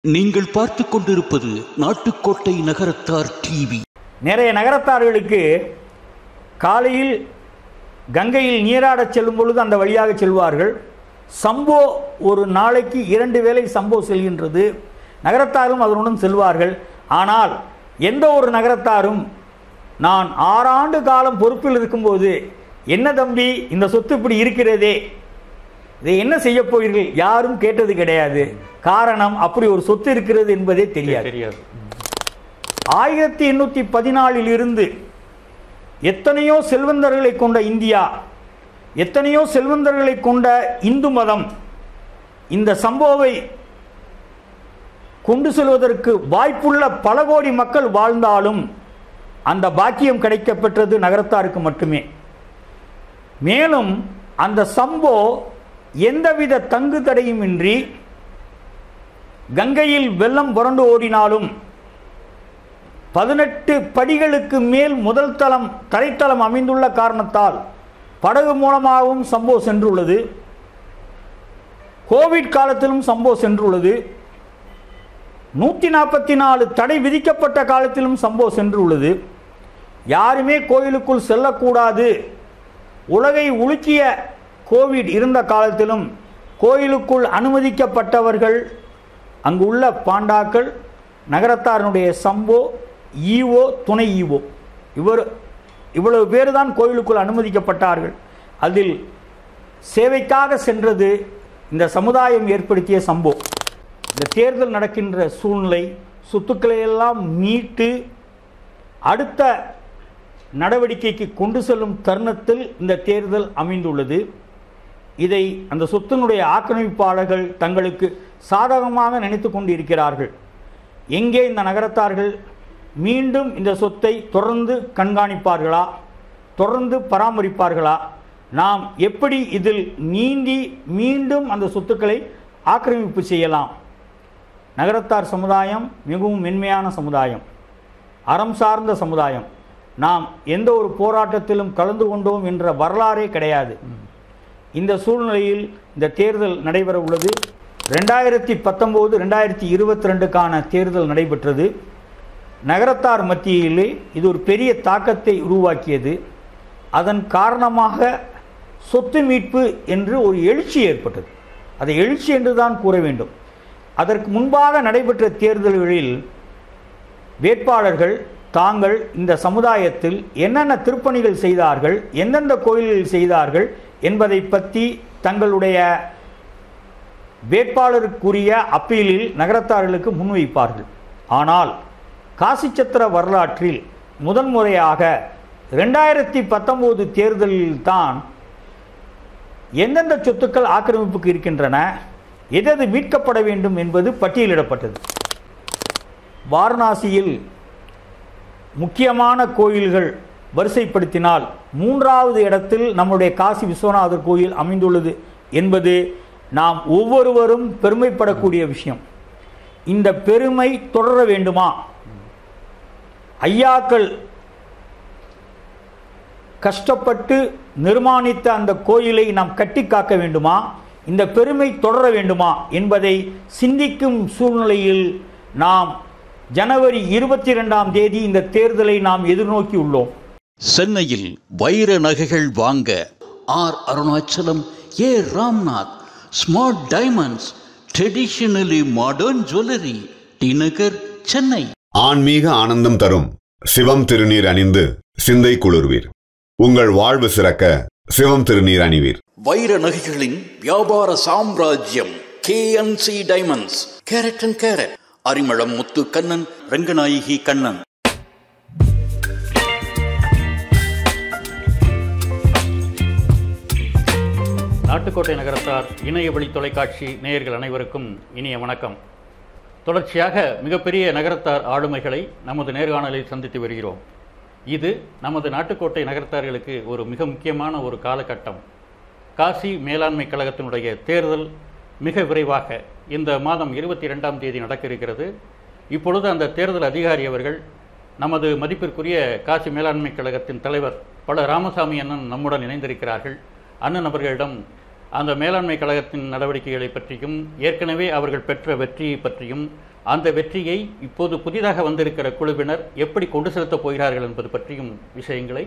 நீங்கள் பார்த்து கொண்டிருப்பது நாட்டுக்கோட்டை நகரத்தார் டிவி. நிறைய நகரத்தார்களுக்கு காலையில் கங்கையில் நீராடச் செல்லும் பொழுது அந்த வழியாக செல்வார்கள். சம்போ ஒரு நாளைக்கு 2 வேளை சம்போ செல்கின்றது. நகரத்தாரும் அதனுடன் செல்வார்கள். ஆனால் எந்த ஒரு நகரத்தாரும் நான் 6 ஆண்டு காலம் பொறுப்பில் இருக்கும்போது என்ன தம்பி இந்த சொத்து இப்படி இருக்கிறதே, இதை என்ன செய்ய போகிறீர்கள் யாரும் கேட்டது கிடையாது. காரணம், அப்படி ஒரு சொத்து இருக்கிறது என்பதே தெரியாது. 1814 இருந்து எத்தனையோ செல்வந்தர்களை கொண்ட இந்தியா, எத்தனையோ செல்வந்தர்களை கொண்ட இந்து மதம் இந்த சம்பவத்தை கொண்டு செல்வதற்கு வாய்ப்புள்ள பல கோடி மக்கள் வாழ்ந்தாலும் அந்த பாக்கியம் கிடைக்கப்பெற்றது நகரத்தாருக்கு மட்டுமே. மேலும் அந்த சம்போ எந்தவித தங்கு தடையுமின்றி கங்கையில் வெள்ளம் புரண்டு ஓடினாலும் 18 படிகளுக்கு மேல் முதல் தரைத்தளம் அமைந்துள்ள காரணத்தால் படகு மூலமாகவும் சம்போ சென்றுள்ளது. கோவிட் காலத்திலும் சம்போ சென்றுள்ளது. 144 தடை விதிக்கப்பட்ட காலத்திலும் சம்போ சென்றுள்ளது. யாருமே கோயிலுக்குள் செல்லக்கூடாது, உலகை உலுக்கிய கோவிட் இருந்த காலத்திலும் கோயிலுக்குள் அனுமதிக்கப்பட்டவர்கள் அங்கு உள்ள பாண்டாக்கள், நகரத்தாரனுடைய சம்போ, ஈவோ, துணை ஈவோ, இவ்வளவு பேர் தான் கோயிலுக்குள் அனுமதிக்கப்பட்டார்கள். அதில் சேவைக்காக சென்றது இந்த சமுதாயம் ஏற்படுத்திய சம்போ. இந்த தேர்தல் நடக்கின்ற சூழ்நிலை, சொத்துக்களை எல்லாம் மீட்டு அடுத்த நடவடிக்கைக்கு கொண்டு செல்லும் தருணத்தில் இந்த தேர்தல் அமைந்துள்ளது. இதை அந்த சொத்தினுடைய ஆக்கிரமிப்பாளர்கள் தங்களுக்கு சாதகமாக நினைத்து கொண்டிருக்கிறார்கள். எங்கே இந்த நகரத்தார்கள் மீண்டும் இந்த சொத்தை தொடர்ந்து கண்காணிப்பார்களா, தொடர்ந்து பராமரிப்பார்களா, நாம் எப்படி இதில் நீந்தி மீண்டும் அந்த சொத்துக்களை ஆக்கிரமிப்பு செய்யலாம்? நகரத்தார் சமுதாயம் மிகவும் மென்மையான சமுதாயம், அறம் சார்ந்த சமுதாயம். நாம் எந்த ஒரு போராட்டத்திலும் கலந்து கொண்டோம் என்ற வரலாறே கிடையாது. இந்த சூழ்நிலையில் இந்த தேர்தல் நடைபெற உள்ளது. 2019-2022க்கான தேர்தல் நடைபெற்றது. நகரத்தார் மத்தியிலே இது ஒரு பெரிய தாக்கத்தை உருவாக்கியது. அதன் காரணமாக சொத்து மீட்பு என்று ஒரு எழுச்சி ஏற்பட்டது. அதை எழுச்சி என்று தான் கூற வேண்டும். அதற்கு முன்பாக நடைபெற்ற தேர்தல்களில் வேட்பாளர்கள் தாங்கள் இந்த சமுதாயத்தில் என்னென்ன திருப்பணிகள் செய்தார்கள், எந்தெந்த கோயில்களில் செய்தார்கள் என்பதை பற்றி தங்களுடைய வேட்பாளருக்குரிய அப்பீலில் நகரத்தார்களுக்கு முன்வைப்பார்கள். ஆனால் காசிச்சத்திர வரலாற்றில் முதன்முறையாக 2019 தேர்தலில் தான் எந்தெந்த சொத்துக்கள் ஆக்கிரமிப்புக்கு இருக்கின்றன, எது மீட்கப்பட வேண்டும் என்பது பட்டியலிடப்பட்டது. வாரணாசியில் முக்கியமான கோயில்கள் வரிசைப்படுத்தினால் 3வது இடத்தில் நம்முடைய காசி விஸ்வநாதர் கோயில் அமைந்துள்ளது என்பது நாம் ஒவ்வொருவரும் பெருமைப்படக்கூடிய விஷயம். இந்த பெருமை தொடர வேண்டுமா? ஐயாக்கள் கஷ்டப்பட்டு நிர்மாணித்த அந்த கோயிலை நாம் கட்டி காக்க வேண்டுமா? இந்த பெருமை தொடர வேண்டுமா என்பதை சிந்திக்கும் சூழ்நிலையில் நாம் ஜனவரி 22ஆம் தேதி இந்த தேர்தலை நாம் எதிர்நோக்கி உள்ளோம். சென்னையில் வைர நகைகள் வாங்க R Arunachalam, A Ramnath, smart diamonds, traditionally modern jewellery, T Nagar, Chennai. ஆன்மீக ஆனந்தம் தரும் சிவம் திருநீர் அணிந்து சிந்தை குளிர்வீர். உங்கள் வாழ்வு சிறக்க சிவம் திருநீர் அணிவீர். வைர நகைகளின் வியாபார சாம்ராஜ்யம் KNC diamonds, carat and carat, Arimalam Muthu Kannan, Ranganayaki Kannan. Nattukottai Nagarathar இணைய வழி தொலைக்காட்சி நேயர்கள் அனைவருக்கும் இனிய வணக்கம். தொடர்ச்சியாக மிகப்பெரிய நகரத்தார் ஆளுமைகளை நமது நேர்காணலில் சந்தித்து வருகிறோம். இது நமது நாட்டுக்கோட்டை நகரத்தார்களுக்கு ஒரு மிக முக்கியமான ஒரு காலகட்டம். காசி மேலாண்மை கழகத்தினுடைய தேர்தல் மிக விரைவாக இந்த மாதம் 22ஆம் தேதி நடக்க இருக்கிறது. இப்பொழுது அந்த தேர்தல் அதிகாரி அவர்கள் நமது மதிப்பிற்குரிய காசி மேலாண்மை கழகத்தின் தலைவர் பல ராமசாமி அண்ணன் நம்முடன் இணைந்திருக்கிறார்கள். அண்ணன் அவர்களிடம் அந்த மேலாண்மை கழகத்தின் நடவடிக்கைகளை பற்றியும் ஏற்கனவே அவர்கள் பெற்ற வெற்றியை பற்றியும் அந்த வெற்றியை இப்போது புதிதாக வந்திருக்கிற குழுவினர் எப்படி கொண்டு செலுத்தப் போகிறார்கள் என்பது பற்றியும் விஷயங்களை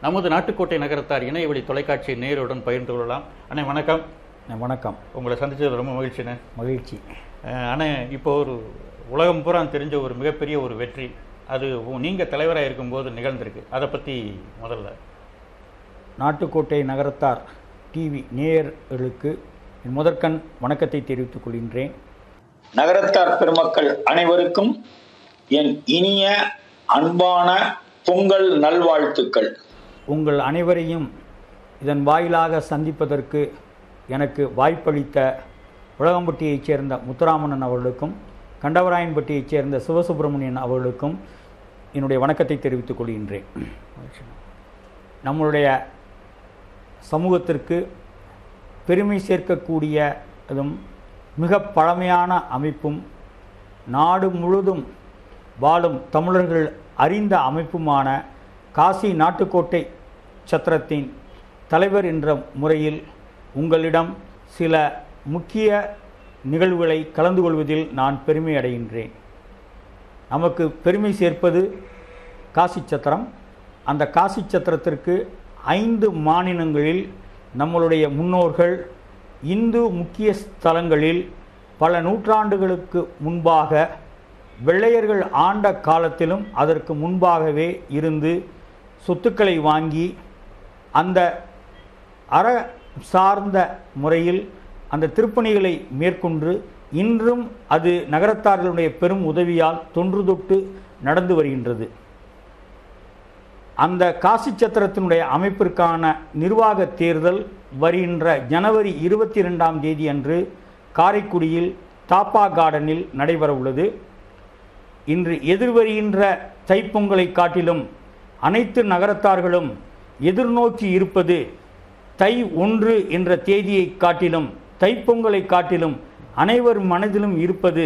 நமது நாட்டுக்கோட்டை நகரத்தார் இணையவழி தொலைக்காட்சி நேயருடன் பகிர்ந்து கொள்ளலாம். அண்ணே வணக்கம். வணக்கம். உங்களை சந்தித்தது ரொம்ப மகிழ்ச்சிண்ணே. மகிழ்ச்சி. அண்ணே, இப்போ ஒரு உலகம் பூரா தெரிஞ்ச ஒரு மிகப்பெரிய ஒரு வெற்றி, அது நீங்கள் தலைவராக இருக்கும்போது நிகழ்ந்திருக்கு. அதை பற்றி முதல்ல நாட்டுக்கோட்டை நகரத்தார் டிவி நேயர்களுக்கு என் முதற்கண் வணக்கத்தை தெரிவித்துக் கொள்கின்றேன். நகரத்தார் பெருமக்கள் அனைவருக்கும் என் இனிய அன்பான பொங்கல் நல்வாழ்த்துக்கள். உங்கள் அனைவரையும் இதன் வாயிலாக சந்திப்பதற்கு எனக்கு வாய்ப்பளித்த உலகம்பட்டியைச் சேர்ந்த முத்துராமண்ணன் அவர்களுக்கும் கண்டவராயன்பட்டியைச் சேர்ந்த சிவசுப்பிரமணியன் அவர்களுக்கும் என்னுடைய வணக்கத்தை தெரிவித்துக் கொள்கின்றேன். நம்மளுடைய சமூகத்திற்கு பெருமை சேர்க்கக்கூடிய அதுவும் மிக பழமையான அமைப்பும் நாடு முழுதும் வாழும் தமிழர்கள் அறிந்த அமைப்புமான காசி நாட்டுக்கோட்டை சத்திரத்தின் தலைவர் என்ற முறையில் உங்களிடம் சில முக்கிய நிகழ்வுகளை கலந்து கொள்வதில் நான் பெருமை அடைகின்றேன். நமக்கு பெருமை சேர்ப்பது காசி சத்திரம். அந்த காசி சத்திரத்திற்கு 5 மாநிலங்களில் நம்மளுடைய முன்னோர்கள் இந்து முக்கிய ஸ்தலங்களில் பல நூற்றாண்டுகளுக்கு முன்பாக வெள்ளையர்கள் ஆண்ட காலத்திலும் அதற்கு முன்பாகவே இருந்து சொத்துக்களை வாங்கி அந்த அற சார்ந்த முறையில் அந்த திருப்பணிகளை மேற்கொண்டு இன்றும் அது நகரத்தார்களுடைய பெரும் உதவியால் தொன்று தொட்டு நடந்து வருகின்றது. அந்த காசி சத்திரத்தினுடைய அமைப்பிற்கான நிர்வாக தேர்தல் வருகின்ற ஜனவரி 22ஆம் தேதி அன்று காரைக்குடியில் தாப்பா கார்டனில் நடைபெற உள்ளது. இன்று எதிர்வருகின்ற தைப்பொங்கலை காட்டிலும் அனைத்து நகரத்தார்களும் எதிர்நோக்கி இருப்பது தை 1 என்ற தேதியை காட்டிலும் தைப்பொங்கலை காட்டிலும் அனைவர் மனதிலும் இருப்பது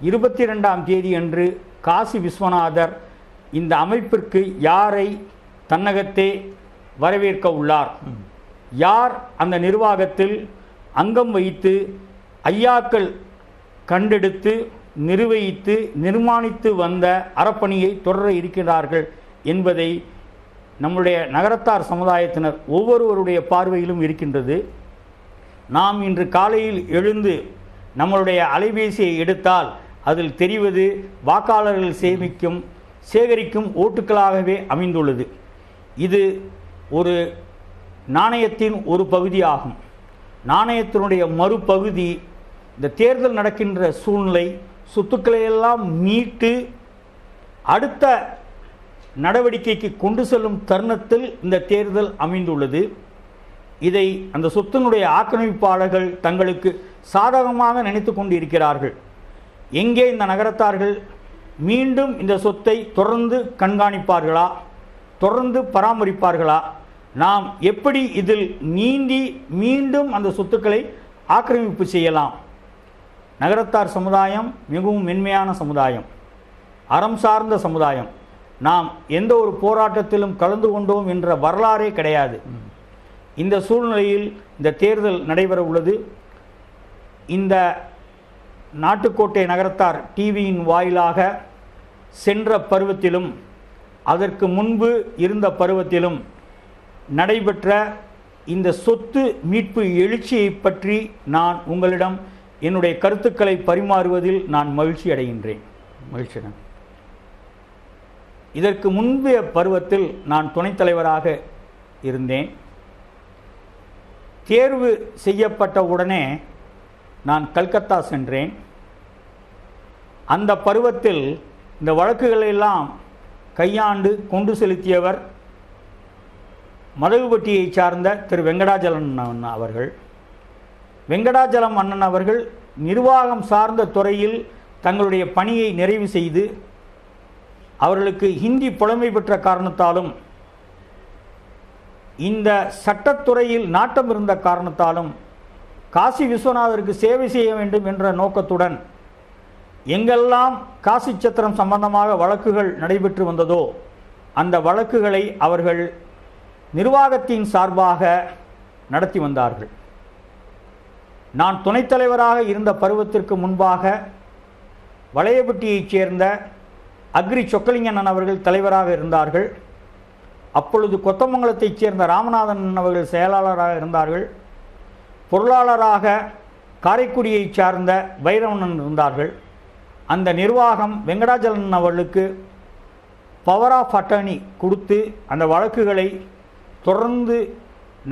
22ஆம் தேதி அன்று காசி விஸ்வநாதர் இந்த அமைப்பிற்கு யாரை தன்னகத்தே வரவேற்க உள்ளார், யார் அந்த நிர்வாகத்தில் அங்கம் வைத்து ஐயாக்கள் கண்டெடுத்து நிர்வகித்து நிர்மாணித்து வந்த அறப்பணியை தொடர இருக்கிறார்கள் என்பதை நம்முடைய நகரத்தார் சமுதாயத்தினர் ஒவ்வொருவருடைய பார்வையிலும் இருக்கின்றது. நாம் இன்று காலையில் எழுந்து நம்மளுடைய அலைபேசியை எடுத்தால் அதில் தெரிவது வாக்காளர்கள் சேகரிக்கும் ஓட்டுக்களாகவே அமைந்துள்ளது. இது ஒரு நாணயத்தின் ஒரு பகுதியாகும். நாணயத்தினுடைய மறுபகுதி இந்த தேர்தல் நடக்கின்ற சூழ்நிலை சொத்துக்களையெல்லாம் மீட்டு அடுத்த நடவடிக்கைக்கு கொண்டு செல்லும் தருணத்தில் இந்த தேர்தல் அமைந்துள்ளது. இதை அந்த சொத்தினுடைய ஆக்கிரமிப்பாளர்கள் தங்களுக்கு சாதகமாக நினைத்து கொண்டு இருக்கிறார்கள். எங்கே இந்த நகரத்தார்கள் மீண்டும் இந்த சொத்தை தொடர்ந்து கண்காணிப்பார்களா, தொடர்ந்து பராமரிப்பார்களா, நாம் எப்படி இதில் நீந்தி மீண்டும் அந்த சொத்துக்களை ஆக்கிரமிப்பு செய்யலாம்? நகரத்தார் சமுதாயம் மிகவும் மென்மையான சமுதாயம், அறம் சார்ந்த சமுதாயம். நாம் எந்த ஒரு போராட்டத்திலும் கலந்து கொண்டோம் என்ற வரலாறே கிடையாது. இந்த சூழ்நிலையில் இந்த தேர்தல் நடைபெற உள்ளது. இந்த நாட்டுக்கோட்டை நகரத்தார் டிவியின் வாயிலாக சென்ற பருவத்திலும் அதற்கு முன்பு இருந்த பருவத்திலும் நடைபெற்ற இந்த சொத்து மீட்பு எழுச்சியை பற்றி நான் உங்களிடம் என்னுடைய கருத்துக்களை பரிமாறுவதில் நான் மகிழ்ச்சி அடைகின்றேன். மகிழ்ச்சிடன் இதற்கு முந்தைய பருவத்தில் நான் துணைத் தலைவராக இருந்தேன். தேர்வு செய்யப்பட்ட உடனே நான் கல்கத்தா சென்றேன். அந்த பருவத்தில் இந்த வழக்குகளெல்லாம் கையாண்டு கொண்டு செலுத்தியவர் மதகுபட்டியை சார்ந்த திரு வெங்கடாஜலம் அவர்கள். வெங்கடாஜலம் அண்ணன் அவர்கள் நிர்வாகம் சார்ந்த துறையில் தங்களுடைய பணியை நிறைவு செய்து அவர்களுக்கு ஹிந்தி புலமை பெற்ற காரணத்தாலும் இந்த சட்டத்துறையில் நாட்டம் இருந்த காரணத்தாலும் காசி விஸ்வநாதருக்கு சேவை செய்ய வேண்டும் என்ற நோக்கத்துடன் எங்கெல்லாம் காசி சத்திரம் சம்பந்தமாக வழக்குகள் நடைபெற்று வந்ததோ அந்த வழக்குகளை அவர்கள் நிர்வாகத்தின் சார்பாக நடத்தி வந்தார்கள். நான் துணைத் தலைவராக இருந்த பருவத்திற்கு முன்பாக வளையப்பட்டியைச் சேர்ந்த அக்ரி சொக்கலிங்கன் அவர்கள் தலைவராக இருந்தார்கள். அப்பொழுது கொத்தமங்கலத்தைச் சேர்ந்த ராமநாதன் அவர்கள் செயலாளராக இருந்தார்கள். பொருளாளராக காரைக்குடியைச் சார்ந்த பைரவனன் இருந்தார்கள். அந்த நிர்வாகம் வெங்கடாஜலன் அவர்களுக்கு பவர் ஆஃப் அட்டர்னி கொடுத்து அந்த வழக்குகளை தொடர்ந்து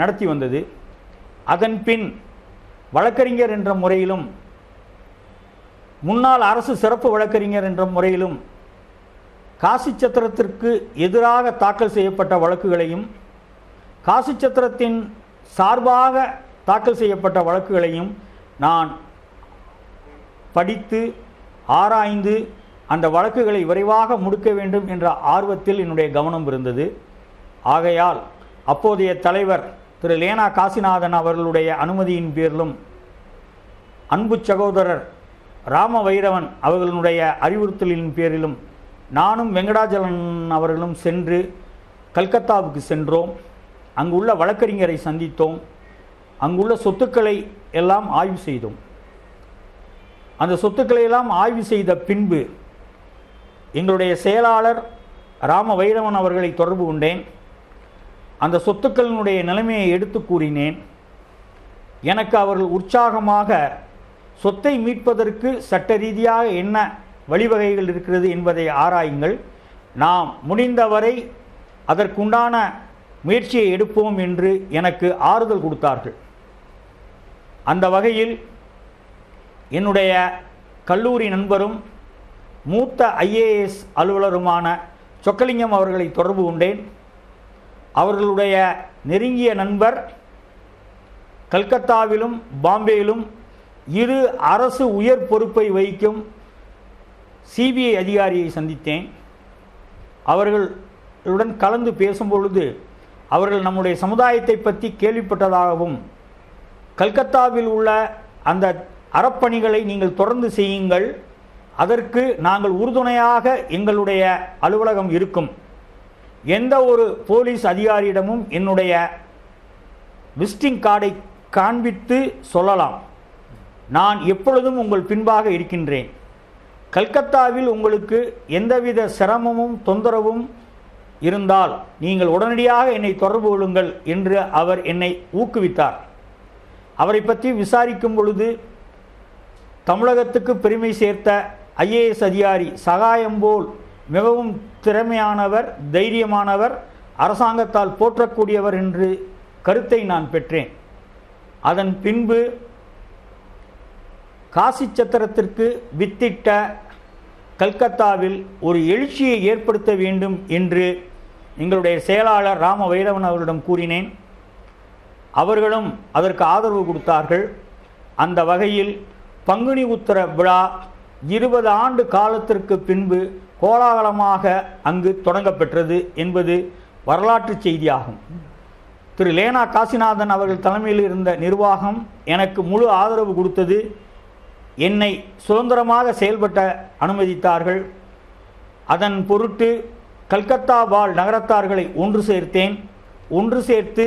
நடத்தி வந்தது. அதன் பின் வழக்கறிஞர் என்ற முறையிலும் முன்னாள் அரசு சிறப்பு வழக்கறிஞர் என்ற முறையிலும் காசி சத்திரத்திற்கு எதிராக தாக்கல் செய்யப்பட்ட வழக்குகளையும் காசி சத்திரத்தின் சார்பாக தாக்கல் செய்யப்பட்ட வழக்குகளையும் நான் படித்து ஆராய்ந்து அந்த வழக்குகளை விரைவாக முடிக்க வேண்டும் என்ற ஆர்வத்தில் என்னுடைய கவனம் இருந்தது. ஆகையால் அப்போதைய தலைவர் திரு லேனா காசிநாதன் அவர்களுடைய அனுமதியின் பேரிலும் அன்பு சகோதரர் ராம வைரவன் அவர்களுடைய அறிவுறுத்தலின் பேரிலும் நானும் வெங்கடாஜலன் அவர்களும் சென்று கல்கத்தாவுக்கு சென்றோம். அங்குள்ள வழக்கறிஞரை சந்தித்தோம். அங்குள்ள சொத்துக்களை எல்லாம் ஆய்வு செய்தோம். அந்த சொத்துக்களை எல்லாம் ஆய்வு செய்த பின்பு எங்களுடைய செயலாளர் ராம வைரவன் அவர்களை தொடர்பு கொண்டேன். அந்த சொத்துக்களினுடைய நிலைமையை எடுத்து கூறினேன். எனக்கு அவர்கள் உற்சாகமாக சொத்தை மீட்பதற்கு சட்ட ரீதியாக என்ன வழிவகைகள் இருக்கிறது என்பதை ஆராயுங்கள், நாம் முடிந்தவரை அதற்குண்டான முயற்சியை எடுப்போம் என்று எனக்கு ஆறுதல் கொடுத்தார்கள். அந்த வகையில் என்னுடைய கல்லூரி நண்பரும் மூத்த ஐஏஎஸ் அலுவலருமான சொக்கலிங்கம் அவர்களை தொடர்பு கொண்டேன். அவர்களுடைய நெருங்கிய நண்பர் கல்கத்தாவிலும் பாம்பேயிலும் இரு அரசு உயர் பொறுப்பை வகிக்கும் சிபிஐ அதிகாரியை சந்தித்தேன். அவர்களுடன் கலந்து பேசும்பொழுது அவர்கள் நம்முடைய சமுதாயத்தை பற்றி கேள்விப்பட்டதாகவும் கல்கத்தாவில் உள்ள அந்த அறப்பணிகளை நீங்கள் தொடர்ந்து செய்யுங்கள், அதற்கு நாங்கள் உறுதுணையாக எங்களுடைய அலுவலகம் இருக்கும், எந்த ஒரு போலீஸ் அதிகாரியிடமும் என்னுடைய விசிட்டிங் கார்டை காண்பித்து சொல்லலாம், நான் எப்பொழுதும் உங்கள் பின்பாக இருக்கின்றேன், கல்கத்தாவில் உங்களுக்கு எந்தவித சிரமமும் தொந்தரவும் இருந்தால் நீங்கள் உடனடியாக என்னை தொடர்பு கொள்ளுங்கள் என்று அவர் என்னை ஊக்குவித்தார். அவரை பற்றி விசாரிக்கும் பொழுது தமிழகத்துக்கு பெருமை சேர்த்த ஐஏஎஸ் அதிகாரி, சகாயம் போல் மிகவும் திறமையானவர், தைரியமானவர், அரசாங்கத்தால் போற்றக்கூடியவர் என்று கருத்தை நான் பெற்றேன். அதன் பின்பு காசி சத்திரத்திற்கு வித்திட்ட கல்கத்தாவில் ஒரு எழுச்சியை ஏற்படுத்த வேண்டும் என்று எங்களுடைய செயலாளர் ராம வைரவன் அவர்களிடம் கூறினேன். அவர்களும் அதற்கு ஆதரவு கொடுத்தார்கள். அந்த வகையில் பங்குனி உத்தர விழா 20 ஆண்டு காலத்திற்கு பின்பு கோலாகலமாக அங்கு தொடங்கப்பெற்றது என்பது வரலாற்று செய்தியாகும். திரு லேனா காசிநாதன் அவர்கள் தலைமையில் இருந்த நிர்வாகம் எனக்கு முழு ஆதரவு கொடுத்தது. என்னை சுதந்திரமாக செயல்பட்ட அனுமதித்தார்கள். அதன் பொருட்டு கல்கத்தா வாழ் நகரத்தார்களை ஒன்று சேர்த்தேன். ஒன்று சேர்த்து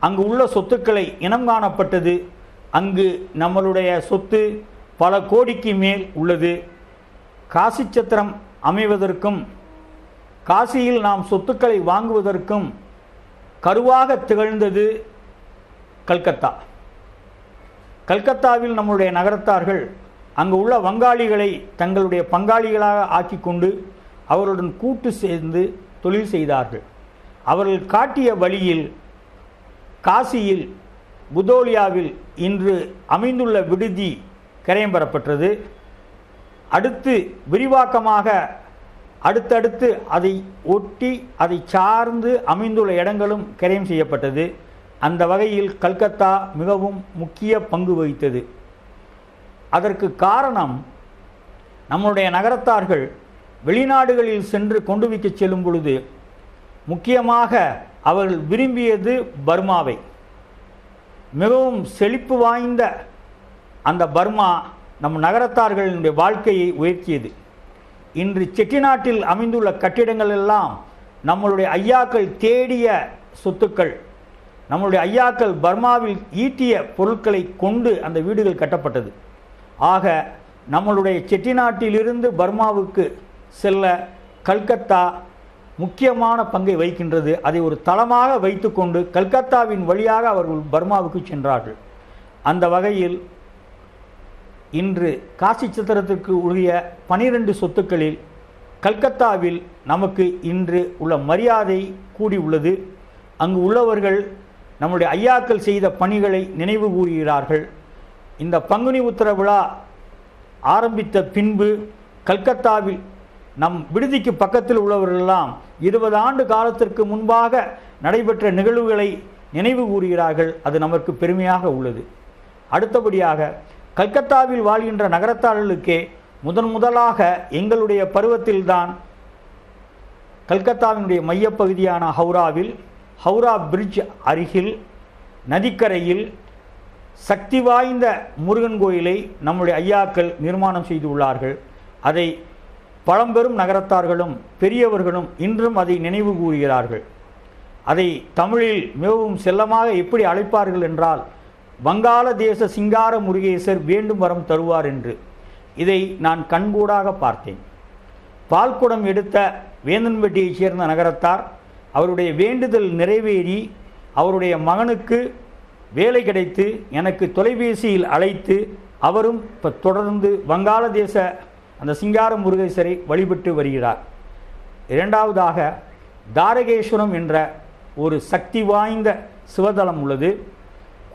அங்கு உள்ள சொத்துக்களை இனம் காணப்பட்டது. அங்கு நம்மளுடைய சொத்து பல கோடிக்கு மேல் உள்ளது. காசி சத்திரம் அமைவதற்கும் காசியில் நாம் சொத்துக்களை வாங்குவதற்கும் கருவாக திகழ்ந்தது கல்கத்தா. கல்கத்தாவில் நம்முடைய நகரத்தார்கள் அங்கு உள்ள வங்காளிகளை தங்களுடைய பங்காளிகளாக ஆக்கி கொண்டு அவர்களுடன் கூட்டு சேர்ந்து தொழில் செய்தார்கள். அவர்கள் காட்டிய வழியில் காசியில் புதோலியாவில் இன்று அமைந்துள்ள விடுதி கரையம் பெறப்பட்டது. அடுத்து விரிவாக்கமாக அடுத்தடுத்து அதை ஒட்டி அதை சார்ந்து அமைந்துள்ள இடங்களும் கரையம் செய்யப்பட்டது. அந்த வகையில் கல்கத்தா மிகவும் முக்கிய பங்கு வகித்தது. அதற்கு காரணம் நம்முடைய நகரத்தார்கள் வெளிநாடுகளில் சென்று கொண்டு வைக்க செல்லும் பொழுது முக்கியமாக அவர்கள் விரும்பியது பர்மாவை. மிகவும் செழிப்பு வாய்ந்த அந்த பர்மா நம் நகரத்தார்களுடைய வாழ்க்கையை உயர்த்தியது. இன்று செட்டிநாட்டில் அமைந்துள்ள கட்டிடங்கள் எல்லாம் நம்மளுடைய ஐயாக்கள் தேடிய சொத்துக்கள். நம்மளுடைய ஐயாக்கள் பர்மாவில் ஈட்டிய பொருட்களை கொண்டு அந்த வீடுகள் கட்டப்பட்டது. ஆக நம்மளுடைய செட்டிநாட்டிலிருந்து பர்மாவுக்கு செல்ல கல்கத்தா முக்கியமான பங்கை வகிக்கின்றது. அதை ஒரு தளமாக வைத்துக்கொண்டு கல்கத்தாவின் வழியாக அவர்கள் பர்மாவுக்கு சென்றார்கள். அந்த வகையில் இன்று காசி சித்திரத்திற்கு உரிய 12 சொத்துக்களில் கல்கத்தாவில் நமக்கு இன்று உள்ள மரியாதை கூடி உள்ளது. அங்கு உள்ளவர்கள் நம்முடைய ஐயாக்கள் செய்த பணிகளை நினைவு கூறுகிறார்கள். இந்த பங்குனி உத்திர விழா ஆரம்பித்த பின்பு கல்கத்தாவில் நம் விடுதிக்கு பக்கத்தில் உள்ளவர்களெல்லாம் 20 ஆண்டு காலத்திற்கு முன்பாக நடைபெற்ற நிகழ்வுகளை நினைவு கூறுகிறார்கள். அது நமக்கு பெருமையாக உள்ளது. அடுத்தபடியாக கல்கத்தாவில் வாழ்கின்ற நகரத்தார்களுக்கே முதலாக எங்களுடைய பருவத்தில்தான் கல்கத்தாவினுடைய மையப்பகுதியான ஹவுரா பிரிட்ஜ் அருகில் நதிக்கரையில் சக்தி வாய்ந்த முருகன் கோயிலை நம்முடைய ஐயாக்கள் நிர்மாணம் செய்துள்ளார்கள். அதை பழம்பெரும் நகரத்தார்களும் பெரியவர்களும் இன்றும் அதை நினைவு கூறுகிறார்கள். அதை தமிழில் மிகவும் செல்லமாக எப்படி அழைப்பார்கள் என்றால், வங்காளதேச சிங்கார முருகேசர் வேண்டும் வரம் தருவார் என்று. இதை நான் கண்கூடாக பார்த்தேன். பால்குடம் எடுத்த வேந்தன்பட்டியைச் சேர்ந்த நகரத்தார் அவருடைய வேண்டுதல் நிறைவேறி அவருடைய மகனுக்கு வேலை கிடைத்து எனக்கு தொலைபேசியில் அழைத்து அவரும் இப்போ தொடர்ந்து வங்காளதேச அந்த சிங்கார முருகேசரை வழிபட்டு வருகிறார். இரண்டாவதாக தாரகேஸ்வரம் என்ற ஒரு சக்தி வாய்ந்த சிவதலம் உள்ளது.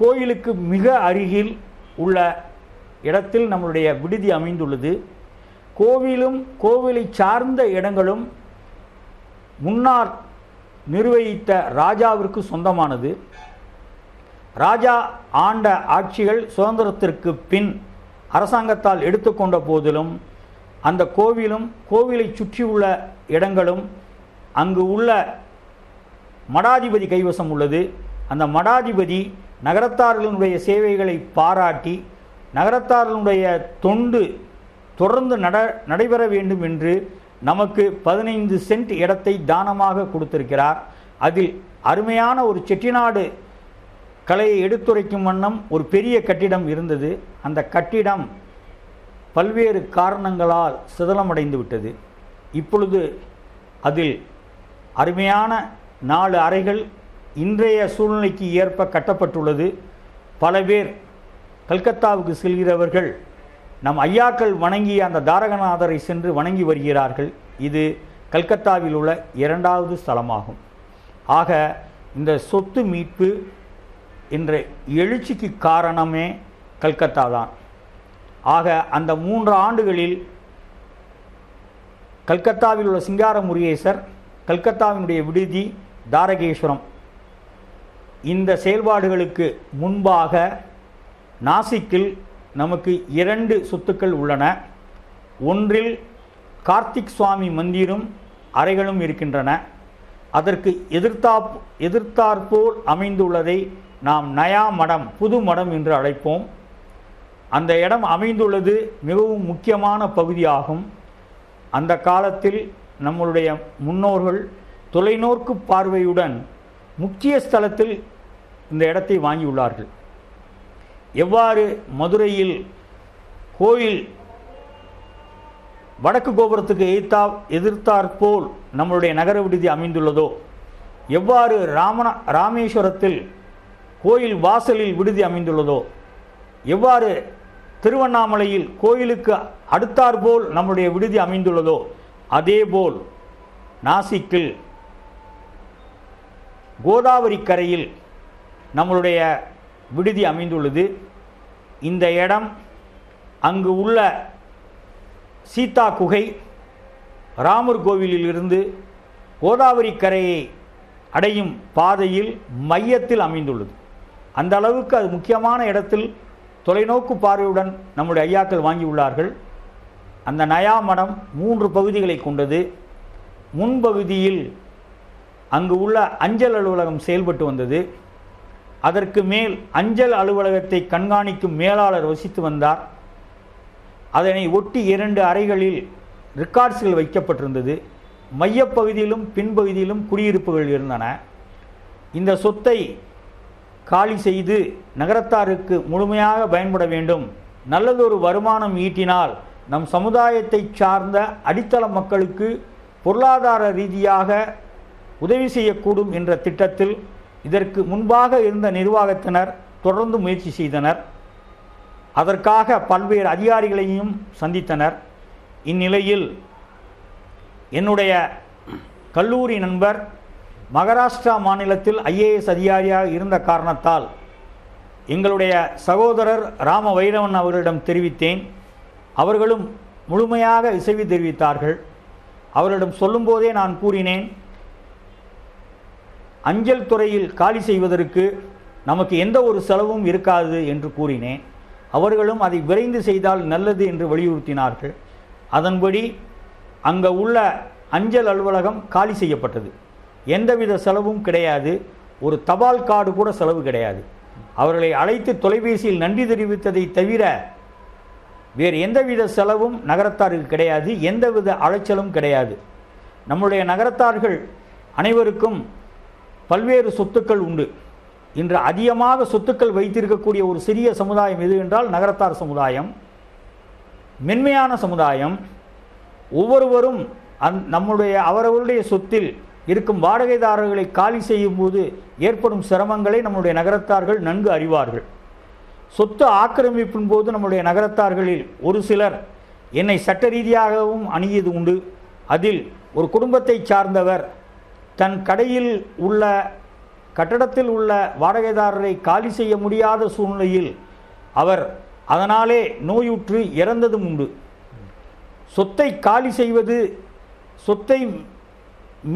கோயிலுக்கு மிக அருகில் உள்ள இடத்தில் நம்முடைய விடுதி அமைந்துள்ளது. கோவிலும் கோவிலை சார்ந்த இடங்களும் முன்னால் நிர்வகித்த ராஜாவிற்கு சொந்தமானது. ராஜா ஆண்ட ஆட்சிகள் சுதந்திரத்திற்கு பின் அரசாங்கத்தால் எடுத்துக்கொண்ட போதிலும் அந்த கோவிலும் கோவிலை சுற்றியுள்ள இடங்களும் அங்கு உள்ள மடாதிபதி கைவசம் உள்ளது. அந்த மடாதிபதி நகரத்தார்களுடைய சேவைகளை பாராட்டி நகரத்தார்களுடைய தொண்டு தொடர்ந்து நடைபெற வேண்டும் என்று நமக்கு 15 சென்ட் இடத்தை தானமாக கொடுத்திருக்கிறார். அதில் அருமையான ஒரு செட்டிநாடு கலையை எடுத்துரைக்கும் வண்ணம் ஒரு பெரிய கட்டிடம் இருந்தது. அந்த கட்டிடம் பல்வேறு காரணங்களால் சிதலமடைந்து விட்டது. இப்பொழுது அதில் அருமையான 4 அறைகள் இன்றைய சூழ்நிலைக்கு ஏற்ப கட்டப்பட்டுள்ளது. பல பேர் கல்கத்தாவுக்கு செல்கிறவர்கள் நம் ஐயாக்கள் வணங்கிய அந்த தாரகநாதரை சென்று வணங்கி வருகிறார்கள். இது கல்கத்தாவில் உள்ள 2வது ஸ்தலமாகும். ஆக இந்த சொத்து மீட்பு என்ற எழுச்சிக்கு காரணமே கல்கத்தா தான். ஆக அந்த 3 ஆண்டுகளில் கல்கத்தாவில் உள்ள சிங்கார முருகேசர், கல்கத்தாவினுடைய விடுதி, தாரகேஸ்வரம் இந்த செயல்பாடுகளுக்கு முன்பாக நாசிக்கில் நமக்கு 2 சொத்துக்கள் உள்ளன. ஒன்றில் கார்த்திக் சுவாமி மந்திரும் அறைகளும் இருக்கின்றன. அதற்கு எதிர்த்தாற்போல் அமைந்துள்ளதை நாம் நயா மடம், புது மடம் என்று அழைப்போம். அந்த இடம் அமைந்துள்ளது மிகவும் முக்கியமான பகுதியாகும். அந்த காலத்தில் நம்மளுடைய முன்னோர்கள் தொலைநோக்கு பார்வையுடன் முக்கிய ஸ்தலத்தில் இந்த இடத்தை வாங்கியுள்ளார்கள். எவ்வாறு மதுரையில் கோயில் வடக்கு கோபுரத்துக்கு எதிர்த்தாற்போல் நம்மளுடைய நகர விடுதி அமைந்துள்ளதோ, எவ்வாறு ராமேஸ்வரத்தில் கோயில் வாசலில் விடுதி அமைந்துள்ளதோ, எவ்வாறு திருவண்ணாமலையில் கோயிலுக்கு அடுத்தாற்போல் நம்முடைய விடுதி அமைந்துள்ளதோ, அதேபோல் நாசிக்கில் கோதாவரி கரையில் நம்மளுடைய விடுதி அமைந்துள்ளது. இந்த இடம் அங்கு உள்ள சீதா குகை, ராமர் கோவிலில் இருந்து கோதாவரி கரையை அடையும் பாதையில் மையத்தில் அமைந்துள்ளது. அந்த அளவுக்கு அது முக்கியமான இடத்தில் தொலைநோக்கு பார்வையுடன் நம்முடைய ஐயாக்கள் வாங்கியுள்ளார்கள். அந்த நயா மடம் 3 பகுதிகளை கொண்டது. முன்பகுதியில் அங்கு உள்ள அஞ்சல் அலுவலகம் செயல்பட்டு வந்தது. அதற்கு மேல் அஞ்சல் அலுவலகத்தை கண்காணிக்கும் மேலாளர் வசித்து வந்தார். அதனை ஒட்டி 2 அறைகளில் ரெக்கார்ட்ஸ்கள் வைக்கப்பட்டிருந்தது. மையப்பகுதியிலும் பின்பகுதியிலும் குடியிருப்புகள் இருந்தன. இந்த சொத்தை காலி செய்து நகரத்தாருக்கு முழுமையாக பயன்பட வேண்டும் நல்லதொரு வருமானம் ஈட்டினால் நம் சமுதாயத்தை சார்ந்த அடித்தள மக்களுக்கு பொருளாதார ரீதியாக உதவி செய்யக்கூடும் என்ற திட்டத்தில் இதற்கு முன்பாக இருந்த நிர்வாகத்தினர் தொடர்ந்து முயற்சி செய்தனர். அதற்காக பல்வேறு அதிகாரிகளையும் சந்தித்தனர். இந்நிலையில் என்னுடைய கல்லூரி நண்பர் மகாராஷ்டிரா மாநிலத்தில் IAS அதிகாரியாக இருந்த காரணத்தால் எங்களுடைய சகோதரர் ராம வைரவன் அவர்களிடம் தெரிவித்தேன். அவர்களும் முழுமையாக இசைவு தெரிவித்தார்கள். அவரிடம் சொல்லும்போதே நான் கூறினேன், அஞ்சல் துறையில் காலி செய்வதற்கு நமக்கு எந்த ஒரு செலவும் இருக்காது என்று கூறினேன். அவர்களும் அதை விரைந்து செய்தால் நல்லது என்று வலியுறுத்தினார்கள். அதன்படி அங்கே உள்ள அஞ்சல் அலுவலகம் காலி செய்யப்பட்டது. எந்தவித செலவும் கிடையாது. ஒரு தபால் கார்டு கூட செலவு கிடையாது. அவர்களை அழைத்து தொலைபேசியில் நன்றி தெரிவித்ததை தவிர வேறு எந்தவித செலவும் நகரத்தாருக்கு கிடையாது. எந்தவித அலைச்சலும் கிடையாது. நம்முடைய நகரத்தார்கள் அனைவருக்கும் பல்வேறு சொத்துக்கள் உண்டு. இன்று அதிகமாக சொத்துக்கள் வைத்திருக்கக்கூடிய ஒரு சிறிய சமுதாயம் எது என்றால் நகரத்தார் சமுதாயம். மென்மையான சமுதாயம். ஒவ்வொருவரும் நம்முடைய அவரவருடைய சொத்தில் இருக்கும் வாடகைதாரர்களை காலி செய்யும் போது ஏற்படும் சிரமங்களை நம்முடைய நகரத்தார்கள் நன்கு அறிவார்கள். சொத்து ஆக்கிரமிப்பின் போது நம்முடைய நகரத்தார்களில் ஒரு சிலர் என்னை சட்ட ரீதியாகவும் அணுகியது உண்டு. அதில் ஒரு குடும்பத்தை சார்ந்தவர் தன் கடையில் உள்ள கட்டடத்தில் உள்ள வாடகைதாரரை காலி செய்ய முடியாத சூழ்நிலையில் அவர் அதனாலே நோயுற்று இறந்ததும் உண்டு. சொத்தை காலி செய்வது, சொத்தை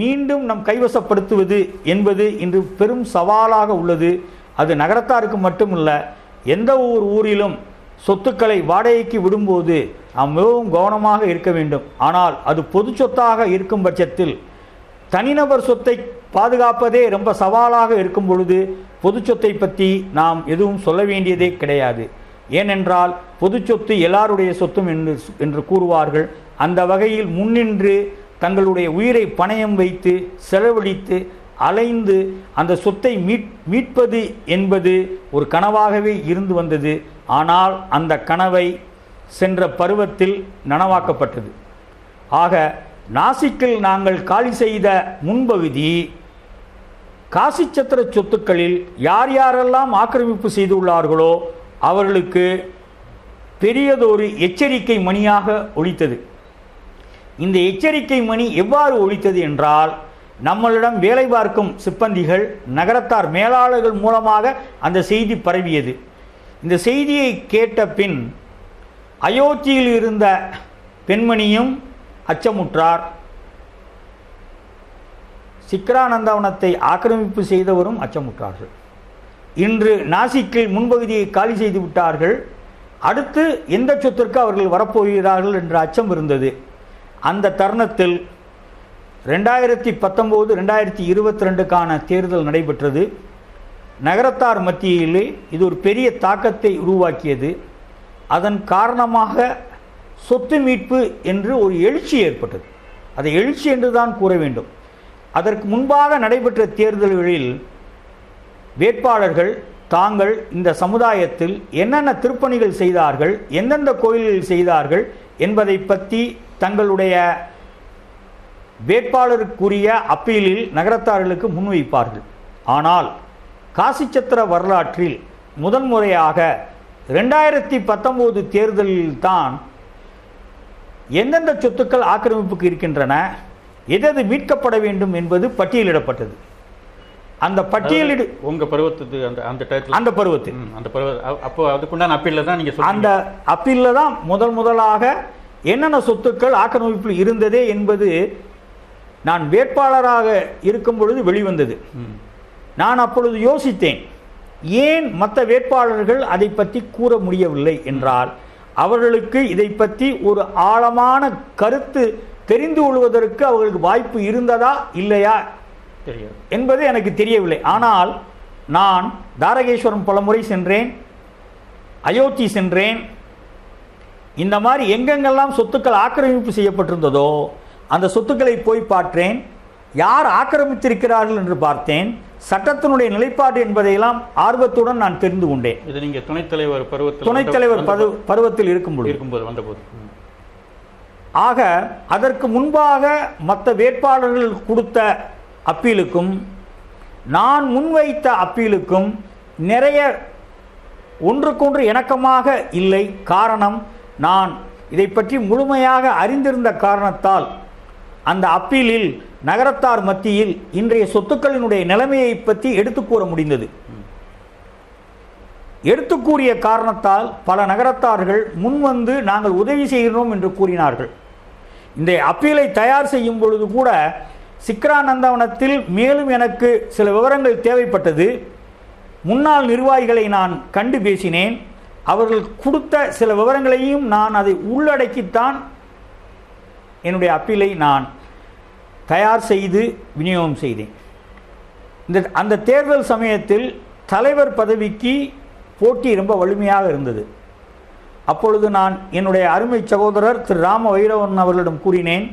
மீண்டும் நம் கைவசப்படுத்துவது என்பது இன்று பெரும் சவாலாக உள்ளது. அது நகரத்தாருக்கு மட்டுமல்ல, எந்த ஒரு ஊரிலும் சொத்துக்களை வாடகைக்கு விடும்போது நாம் மிகவும் கவனமாக இருக்க வேண்டும். ஆனால் அது பொது சொத்தாக இருக்கும் பட்சத்தில் தனிநபர் சொத்தை பாதுகாப்பதே ரொம்ப சவாலாக இருக்கும் பொழுது பொது சொத்தை பற்றி நாம் எதுவும் சொல்ல வேண்டியதே கிடையாது. ஏனென்றால் பொது சொத்து எல்லாருடைய சொத்தும் என்று கூறுவார்கள். அந்த வகையில் முன்னின்று தங்களுடைய உயிரை பணயம் வைத்து செலவழித்து அலைந்து அந்த சொத்தை மீட்பது என்பது ஒரு கனவாகவே இருந்து வந்தது. ஆனால் அந்த கனவை சென்ற பருவத்தில் நனவாக்கப்பட்டது. ஆக நாசிக்கில் நாங்கள் காலி செய்த முன்பகுதி காசி சத்திர சொத்துக்களில் யார் யாரெல்லாம் ஆக்கிரமிப்பு செய்துள்ளார்களோ அவர்களுக்கு பெரியதொரு எச்சரிக்கை மணியாக ஒலித்தது. இந்த எச்சரிக்கை மணி எவ்வாறு ஒலித்தது என்றால், நம்மளிடம் வேலை பார்க்கும் சிப்பந்திகள், நகரத்தார் மேலாளர்கள் மூலமாக அந்த செய்தி பரவியது. இந்த செய்தியை கேட்ட பின் அயோத்தியில் இருந்த பெண்மணியும் அச்சமுற்றார். சிக்ரானந்தவனத்தை ஆக்கிரமிப்பு செய்தவரும் அச்சமுற்றார்கள். இன்று நாசிக்கில் முன்பகுதியை காலி செய்து விட்டார்கள். அடுத்து எந்த சொத்திற்கு அவர்கள் வரப்போகிறார்கள் என்ற அச்சம் இருந்தது. அந்த தருணத்தில் 2019-2022க்கான தேர்தல் நடைபெற்றது. நகரத்தார் மத்தியிலே இது ஒரு பெரிய தாக்கத்தை உருவாக்கியது. அதன் காரணமாக சொத்து மீட்பு என்று ஒரு எழுச்சி ஏற்பட்டது. அதை எழுச்சி என்று தான் கூற வேண்டும். அதற்கு முன்பாக நடைபெற்ற தேர்தல்களில் வேட்பாளர்கள் தாங்கள் இந்த சமுதாயத்தில் என்னென்ன திருப்பணிகள் செய்தார்கள், எந்தெந்த கோயில்களில் செய்தார்கள் என்பதை பற்றி தங்களுடைய வேட்பாளருக்குரிய அப்பீலில் நகரத்தார்களுக்கு முன்வைப்பார்கள். ஆனால் காசி சத்திர வரலாற்றில் முதன்முறையாக 2019 தேர்தலில் தான் எந்தெந்த சொத்துக்கள் ஆக்கிரமிப்புக்கு இருக்கின்றன, எது மீட்கப்பட வேண்டும் என்பது பட்டியலிடப்பட்டது. அந்த பட்டியலிடு உங்க பருவத்துக்கு அந்த பருவத்தில் அப்போ அதுக்குண்டான அப்பீலில் தான் நீங்கள் அந்த அப்பீலில் தான் முதலாக என்னென்ன சொத்துக்கள் ஆக்கிரமிப்பில் இருந்ததே என்பது நான் வேட்பாளராக இருக்கும் பொழுது வெளிவந்தது. நான் அப்பொழுது யோசித்தேன், ஏன் மற்ற வேட்பாளர்கள் அதை பற்றி கூற முடியவில்லை என்றால், அவர்களுக்கு இதை பற்றி ஒரு ஆழமான கருத்து தெரிந்து கொள்வதற்கு அவர்களுக்கு வாய்ப்பு இருந்ததா இல்லையா என்பது எனக்கு தெரியவில்லை. ஆனால் நான் தாரகேஸ்வரம் பலமுறை சென்றேன், அயோத்தி சென்றேன். இந்த மாதிரி எங்கெங்கெல்லாம் சொத்துக்கள் ஆக்கிரமிப்பு செய்யப்பட்டிருந்ததோ அந்த சொத்துக்களை போய் பார்த்தேன். யார் ஆக்கிரமித்திருக்கிறார்கள் என்று பார்த்தேன். சட்டத்தினுடைய நிலைப்பாடு என்பதையெல்லாம் ஆர்வத்துடன் நான் தெரிந்து கொண்டேன். இது நீங்க துணைத்தலைவர் பருவத்தில் இருக்கும்போது வந்தபோது. ஆக அதற்கு முன்பாக மற்ற வேட்பாளர்கள் கொடுத்த அப்பீலுக்கும் நான் முன்வைத்த அப்பீலுக்கும் நிறைய ஒன்றுக்கொன்று இணக்கமாக இல்லை. காரணம், நான் இதை பற்றி முழுமையாக அறிந்திருந்த காரணத்தால் அந்த அப்பீலில் நகரத்தார் மத்தியில் இன்றைய சொத்துக்களினுடைய நிலைமையை பற்றி எடுத்து கூற முடிந்தது. எடுத்து கூறிய காரணத்தால் பல நகரத்தார்கள் முன்வந்து நாங்கள் உதவி செய்கிறோம் என்று கூறினார்கள். இந்த அப்பீலை தயார் செய்யும் பொழுது கூட சிக்ரா நந்தவனத்தில் மேலும் எனக்கு சில விவரங்கள் தேவைப்பட்டது. முன்னாள் நிர்வாகிகளை நான் கண்டு பேசினேன். அவர்கள் கொடுத்த சில விவரங்களையும் நான் அதை உள்ளடக்கித்தான் என்னுடைய அப்பீலை நான் தயார் செய்து விநியோகம் செய்தேன். அந்த தேர்தல் சமயத்தில் தலைவர் பதவிக்கு போட்டி ரொம்ப வலிமையாக இருந்தது. அப்பொழுது நான் என்னுடைய அருமை சகோதரர் திரு ராம வைரவன் அவர்களிடம் கூறினேன்,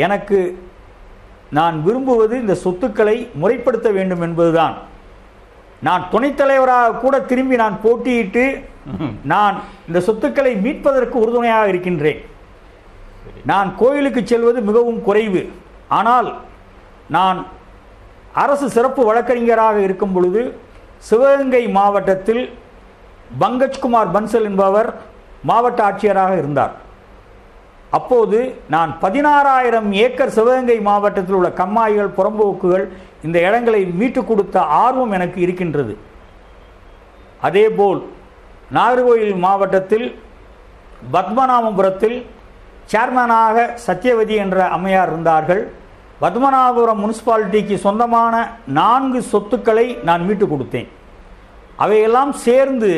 எனக்கு நான் விரும்புவது இந்த சொத்துக்களை முறைப்படுத்த வேண்டும் என்பதுதான். நான் துணைத் தலைவராக கூட திரும்பி நான் போட்டியிட்டு நான் இந்த சொத்துக்களை மீட்பதற்கு உறுதுணையாக இருக்கின்றேன். நான் கோயிலுக்கு செல்வது மிகவும் குறைவு. ஆனால் நான் அரசு சிறப்பு வழக்கறிஞராக இருக்கும் பொழுது சிவகங்கை மாவட்டத்தில் பங்கஜ்குமார் பன்சல் என்பவர் மாவட்ட ஆட்சியராக இருந்தார். அப்போது நான் 16,000 ஏக்கர் சிவகங்கை மாவட்டத்தில் உள்ள கம்மாய்கள், புறம்போக்குகள், இந்த இடங்களை மீட்டு கொடுத்த ஆர்வம் எனக்கு இருக்கின்றது. அதேபோல் நாகர்கோவில் மாவட்டத்தில் பத்மநாபபுரத்தில் சேர்மனாக சத்தியவதி என்ற அம்மையார் இருந்தார்கள். பத்மநாபபுரம் முனிசிபாலிட்டிக்கு சொந்தமான 4 சொத்துக்களை நான் மீட்டு கொடுத்தேன். அவையெல்லாம் சேர்ந்து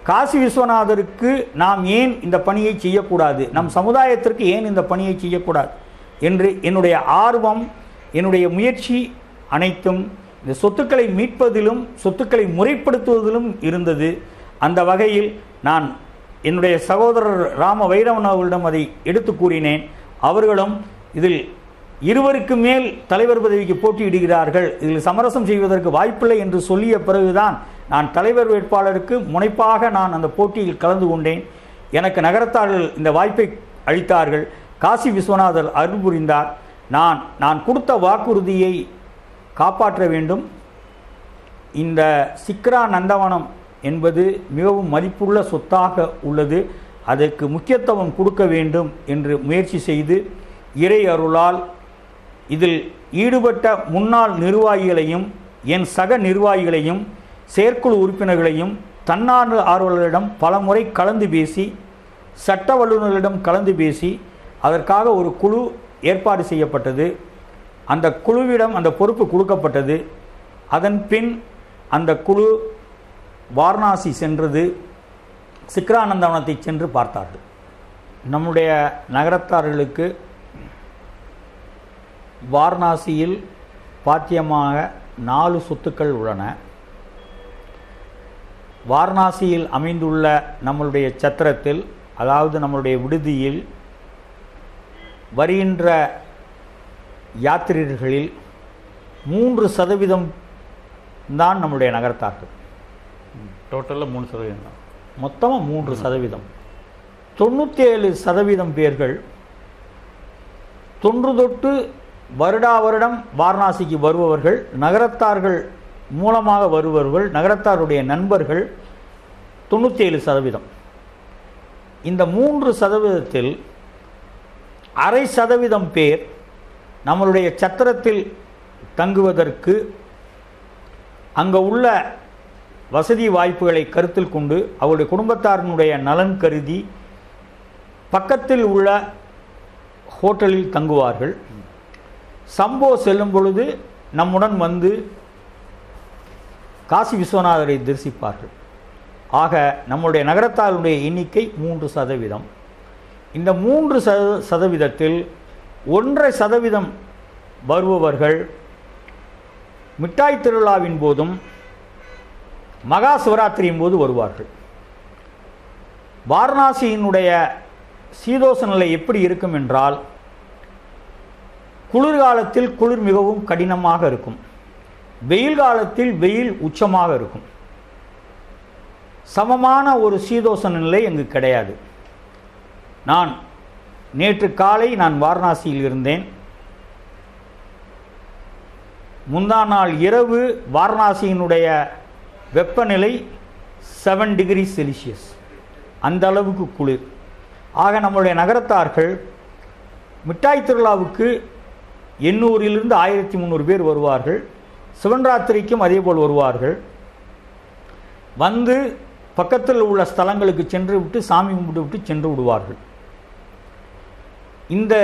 காசி விஸ்வநாதருக்கு நாம் ஏன் இந்த பணியை செய்யக்கூடாது, நம் சமுதாயத்திற்கு ஏன் இந்த பணியை செய்யக்கூடாது என்று என்னுடைய ஆர்வம், என்னுடைய முயற்சி அனைத்தும் இந்த சொத்துக்களை மீட்பதிலும் சொத்துக்களை முறைப்படுத்துவதிலும் இருந்தது. அந்த வகையில் நான் என்னுடைய சகோதரர் ராம வைரவன் அவர்களிடம் அதை எடுத்து கூறினேன். அவர்களும் இதில் 2 மேல் தலைவர் பதவிக்கு போட்டியிடுகிறார்கள், இதில் சமரசம் செய்வதற்கு வாய்ப்பில்லை என்று சொல்லிய பிறகுதான் நான் தலைவர் வேட்பாளருக்கு முனைப்பாக நான் அந்த போட்டியில் கலந்து கொண்டேன். எனக்கு நகரத்தார்கள் இந்த வாய்ப்பை அளித்தார்கள். காசி விஸ்வநாதர் அருள் புரிந்தார். நான் கொடுத்த வாக்குறுதியை காப்பாற்ற வேண்டும். இந்த சிக்ரா நந்தவனம் என்பது மிகவும் மதிப்புள்ள சொத்தாக உள்ளது, அதற்கு முக்கியத்துவம் கொடுக்க வேண்டும் என்று முயற்சி செய்து இறை அருளால் இதில் ஈடுபட்ட முன்னாள் நிர்வாகிகளையும் என் சக நிர்வாகிகளையும் செயற்குழு உறுப்பினர்களையும் தன்னார்வ ஆர்வலர்களிடம் பல முறை கலந்து பேசி, சட்ட வல்லுநர்களிடம் கலந்து பேசி அதற்காக ஒரு குழு ஏற்பாடு செய்யப்பட்டது. அந்த குழுவிடம் அந்த பொறுப்பு கொடுக்கப்பட்டது. அதன் பின் அந்த குழு வாரணாசி சென்றது. சிக்ரானந்தவனத்தை சென்று பார்த்தார்கள். நம்முடைய நகரத்தார்களுக்கு வாரணாசியில் பாத்தியமாக 4 சொத்துக்கள் உள்ளன. வாரணாசியில் அமைந்துள்ள நம்மளுடைய சத்திரத்தில், அதாவது நம்மளுடைய விடுதியில் வருகின்ற யாத்திரிகர்களில் 3% தான் நம்முடைய நகரத்தார்கள். டோட்டலில் 3% தான், மொத்தமாக 3%. 97% பேர்கள் தொன்று தொட்டு வருடா வருடம் வாரணாசிக்கு வருபவர்கள், நகரத்தார்கள் மூலமாக வருபவர்கள், நகரத்தாருடைய நண்பர்கள் 97%. இந்த 3%த்தில் 0.5% பேர் நம்மளுடைய சத்திரத்தில் தங்குவதற்கு அங்கே உள்ள வசதி வாய்ப்புகளை கருத்தில் கொண்டு அவருடைய குடும்பத்தாரினுடைய நலன் கருதி பக்கத்தில் உள்ள ஹோட்டலில் தங்குவார்கள். சம்போ செல்லும் பொழுது நம்முடன் வந்து காசி விஸ்வநாதரை தரிசிப்பார்கள். ஆக நம்முடைய நகரத்தாருடைய எண்ணிக்கை 3%. இந்த 3%த்தில் 1.5% வருபவர்கள் மிட்டாய் திருவிழாவின் போதும் மகா சிவராத்திரியின் போது வருவார்கள். வாரணாசியினுடைய சீதோஷ நிலை எப்படி இருக்கும் என்றால், குளிர்காலத்தில் குளிர் மிகவும் கடினமாக இருக்கும், வெயில் காலத்தில் வெயில் உச்சமாக இருக்கும். சமமான ஒரு சீதோஷண நிலை அங்கு கிடையாது. நேற்று காலை நான் வாரணாசியில் இருந்தேன். முந்தா நாள் இரவு வாரணாசியினுடைய வெப்பநிலை 7 டிகிரி செல்சியஸ், அந்த அளவுக்கு குளிர். ஆக நம்முடைய நகரத்தார்கள் மிட்டாய் திருவிழாவுக்கு 800 - 1300 பேர் வருவார்கள். சிவன்ராத்திரிக்கும் அதேபோல் வருவார்கள். வந்து பக்கத்தில் உள்ள ஸ்தலங்களுக்கு சென்று விட்டு சாமி கும்பிட்டு விட்டு சென்று விடுவார்கள். இந்த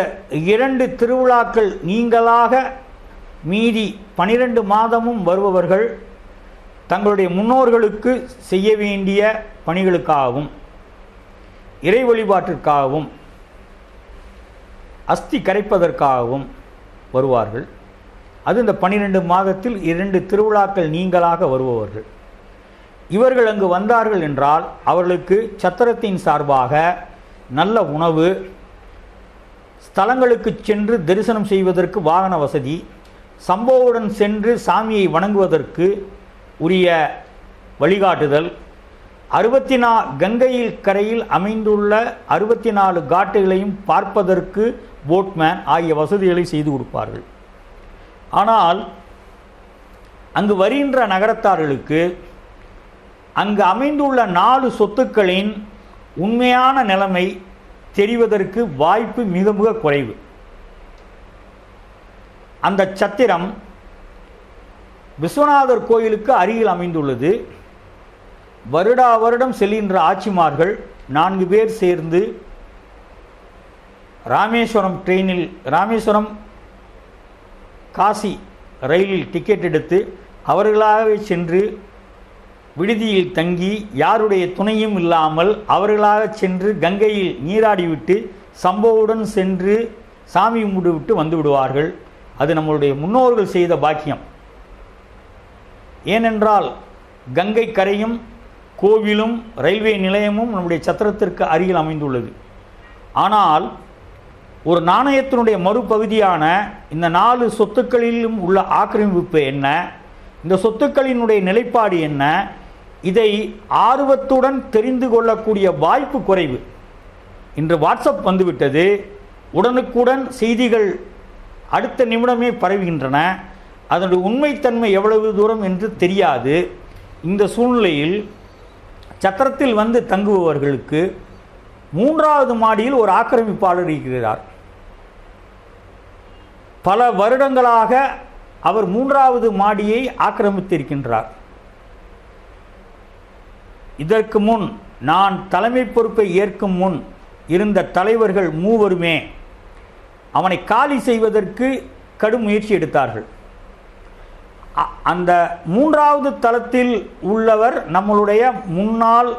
2 திருவிழாக்கள் நீங்களாக மீதி 12 மாதமும் வருபவர்கள் தங்களுடைய முன்னோர்களுக்கு செய்ய வேண்டிய பணிகளுக்காகவும் இறை வழிபாட்டிற்காகவும் அஸ்தி கரைப்பதற்காகவும் வருவார்கள். அது இந்த 12 மாதத்தில் 2 திருவிழாக்கள் நீங்களாக வருபவர்கள். இவர்கள் அங்கு வந்தார்கள் என்றால் அவர்களுக்கு சத்திரத்தின் சார்பாக நல்ல உணவு, ஸ்தலங்களுக்கு சென்று தரிசனம் செய்வதற்கு வாகன வசதி, சம்போவுடன் சென்று சாமியை வணங்குவதற்கு உரிய வழிகாட்டுதல், 64 கங்கையில் கரையில் அமைந்துள்ள 64 காட்டுகளையும் பார்ப்பதற்கு போட்மேன் ஆகிய வசதிகளை செய்து கொடுப்பார்கள். ஆனால் அங்கு வருகின்ற நகரத்தார்களுக்கு அங்கு அமைந்துள்ள 4 சொத்துக்களின் உண்மையான நிலைமை தெரிவதற்கு வாய்ப்பு மிக மிக குறைவு. அந்த சத்திரம் விஸ்வநாதர் கோயிலுக்கு அருகில் அமைந்துள்ளது. வருடா வருடம் செல்கின்ற ஆட்சிமார்கள் 4 பேர் சேர்ந்து ராமேஸ்வரம் காசி ரயிலில் டிக்கெட் எடுத்து அவர்களாகவே சென்று விடுதியில் தங்கி யாருடைய துணையும் இல்லாமல் அவர்களாக சென்று கங்கையில் நீராடிவிட்டு சம்போவுடன் சென்று சாமி கும்பிட்டு வந்து விடுவார்கள். அது நம்மளுடைய முன்னோர்கள் செய்த பாக்கியம். ஏனென்றால் கங்கை கரையும் கோவிலும் ரயில்வே நிலையமும் நம்முடைய சத்திரத்திற்கு அருகில் அமைந்துள்ளது. ஆனால் ஒரு நாணயத்தினுடைய மறுபகுதியான இந்த 4 சொத்துக்களிலும் உள்ள ஆக்கிரமிப்பு என்ன, இந்த சொத்துக்களினுடைய நிலைப்பாடு என்ன, இதை ஆர்வத்துடன் தெரிந்து கொள்ளக்கூடிய வாய்ப்பு குறைவு. இன்று வாட்ஸ்அப் வந்துவிட்டது. உடனுக்குடன் செய்திகள் அடுத்த நிமிடமே பரவுகின்றன. அதனுடைய உண்மைத்தன்மை எவ்வளவு தூரம் என்று தெரியாது. இந்த சூழ்நிலையில் சத்திரத்தில் வந்து தங்குபவர்களுக்கு 3வது மாடியில் ஒரு ஆக்கிரமிப்பாளர் இருக்கிறார். பல வருடங்களாக அவர் 3வது மாடியை ஆக்கிரமித்திருக்கின்றார். இதற்கு முன் நான் தலைமை பொறுப்பை ஏற்கும் முன் இருந்த தலைவர்கள் 3 அவனை காலி செய்வதற்கு கடும் முயற்சி எடுத்தார்கள். அந்த 3வது தளத்தில் உள்ளவர் நம்மளுடைய முன்னாள்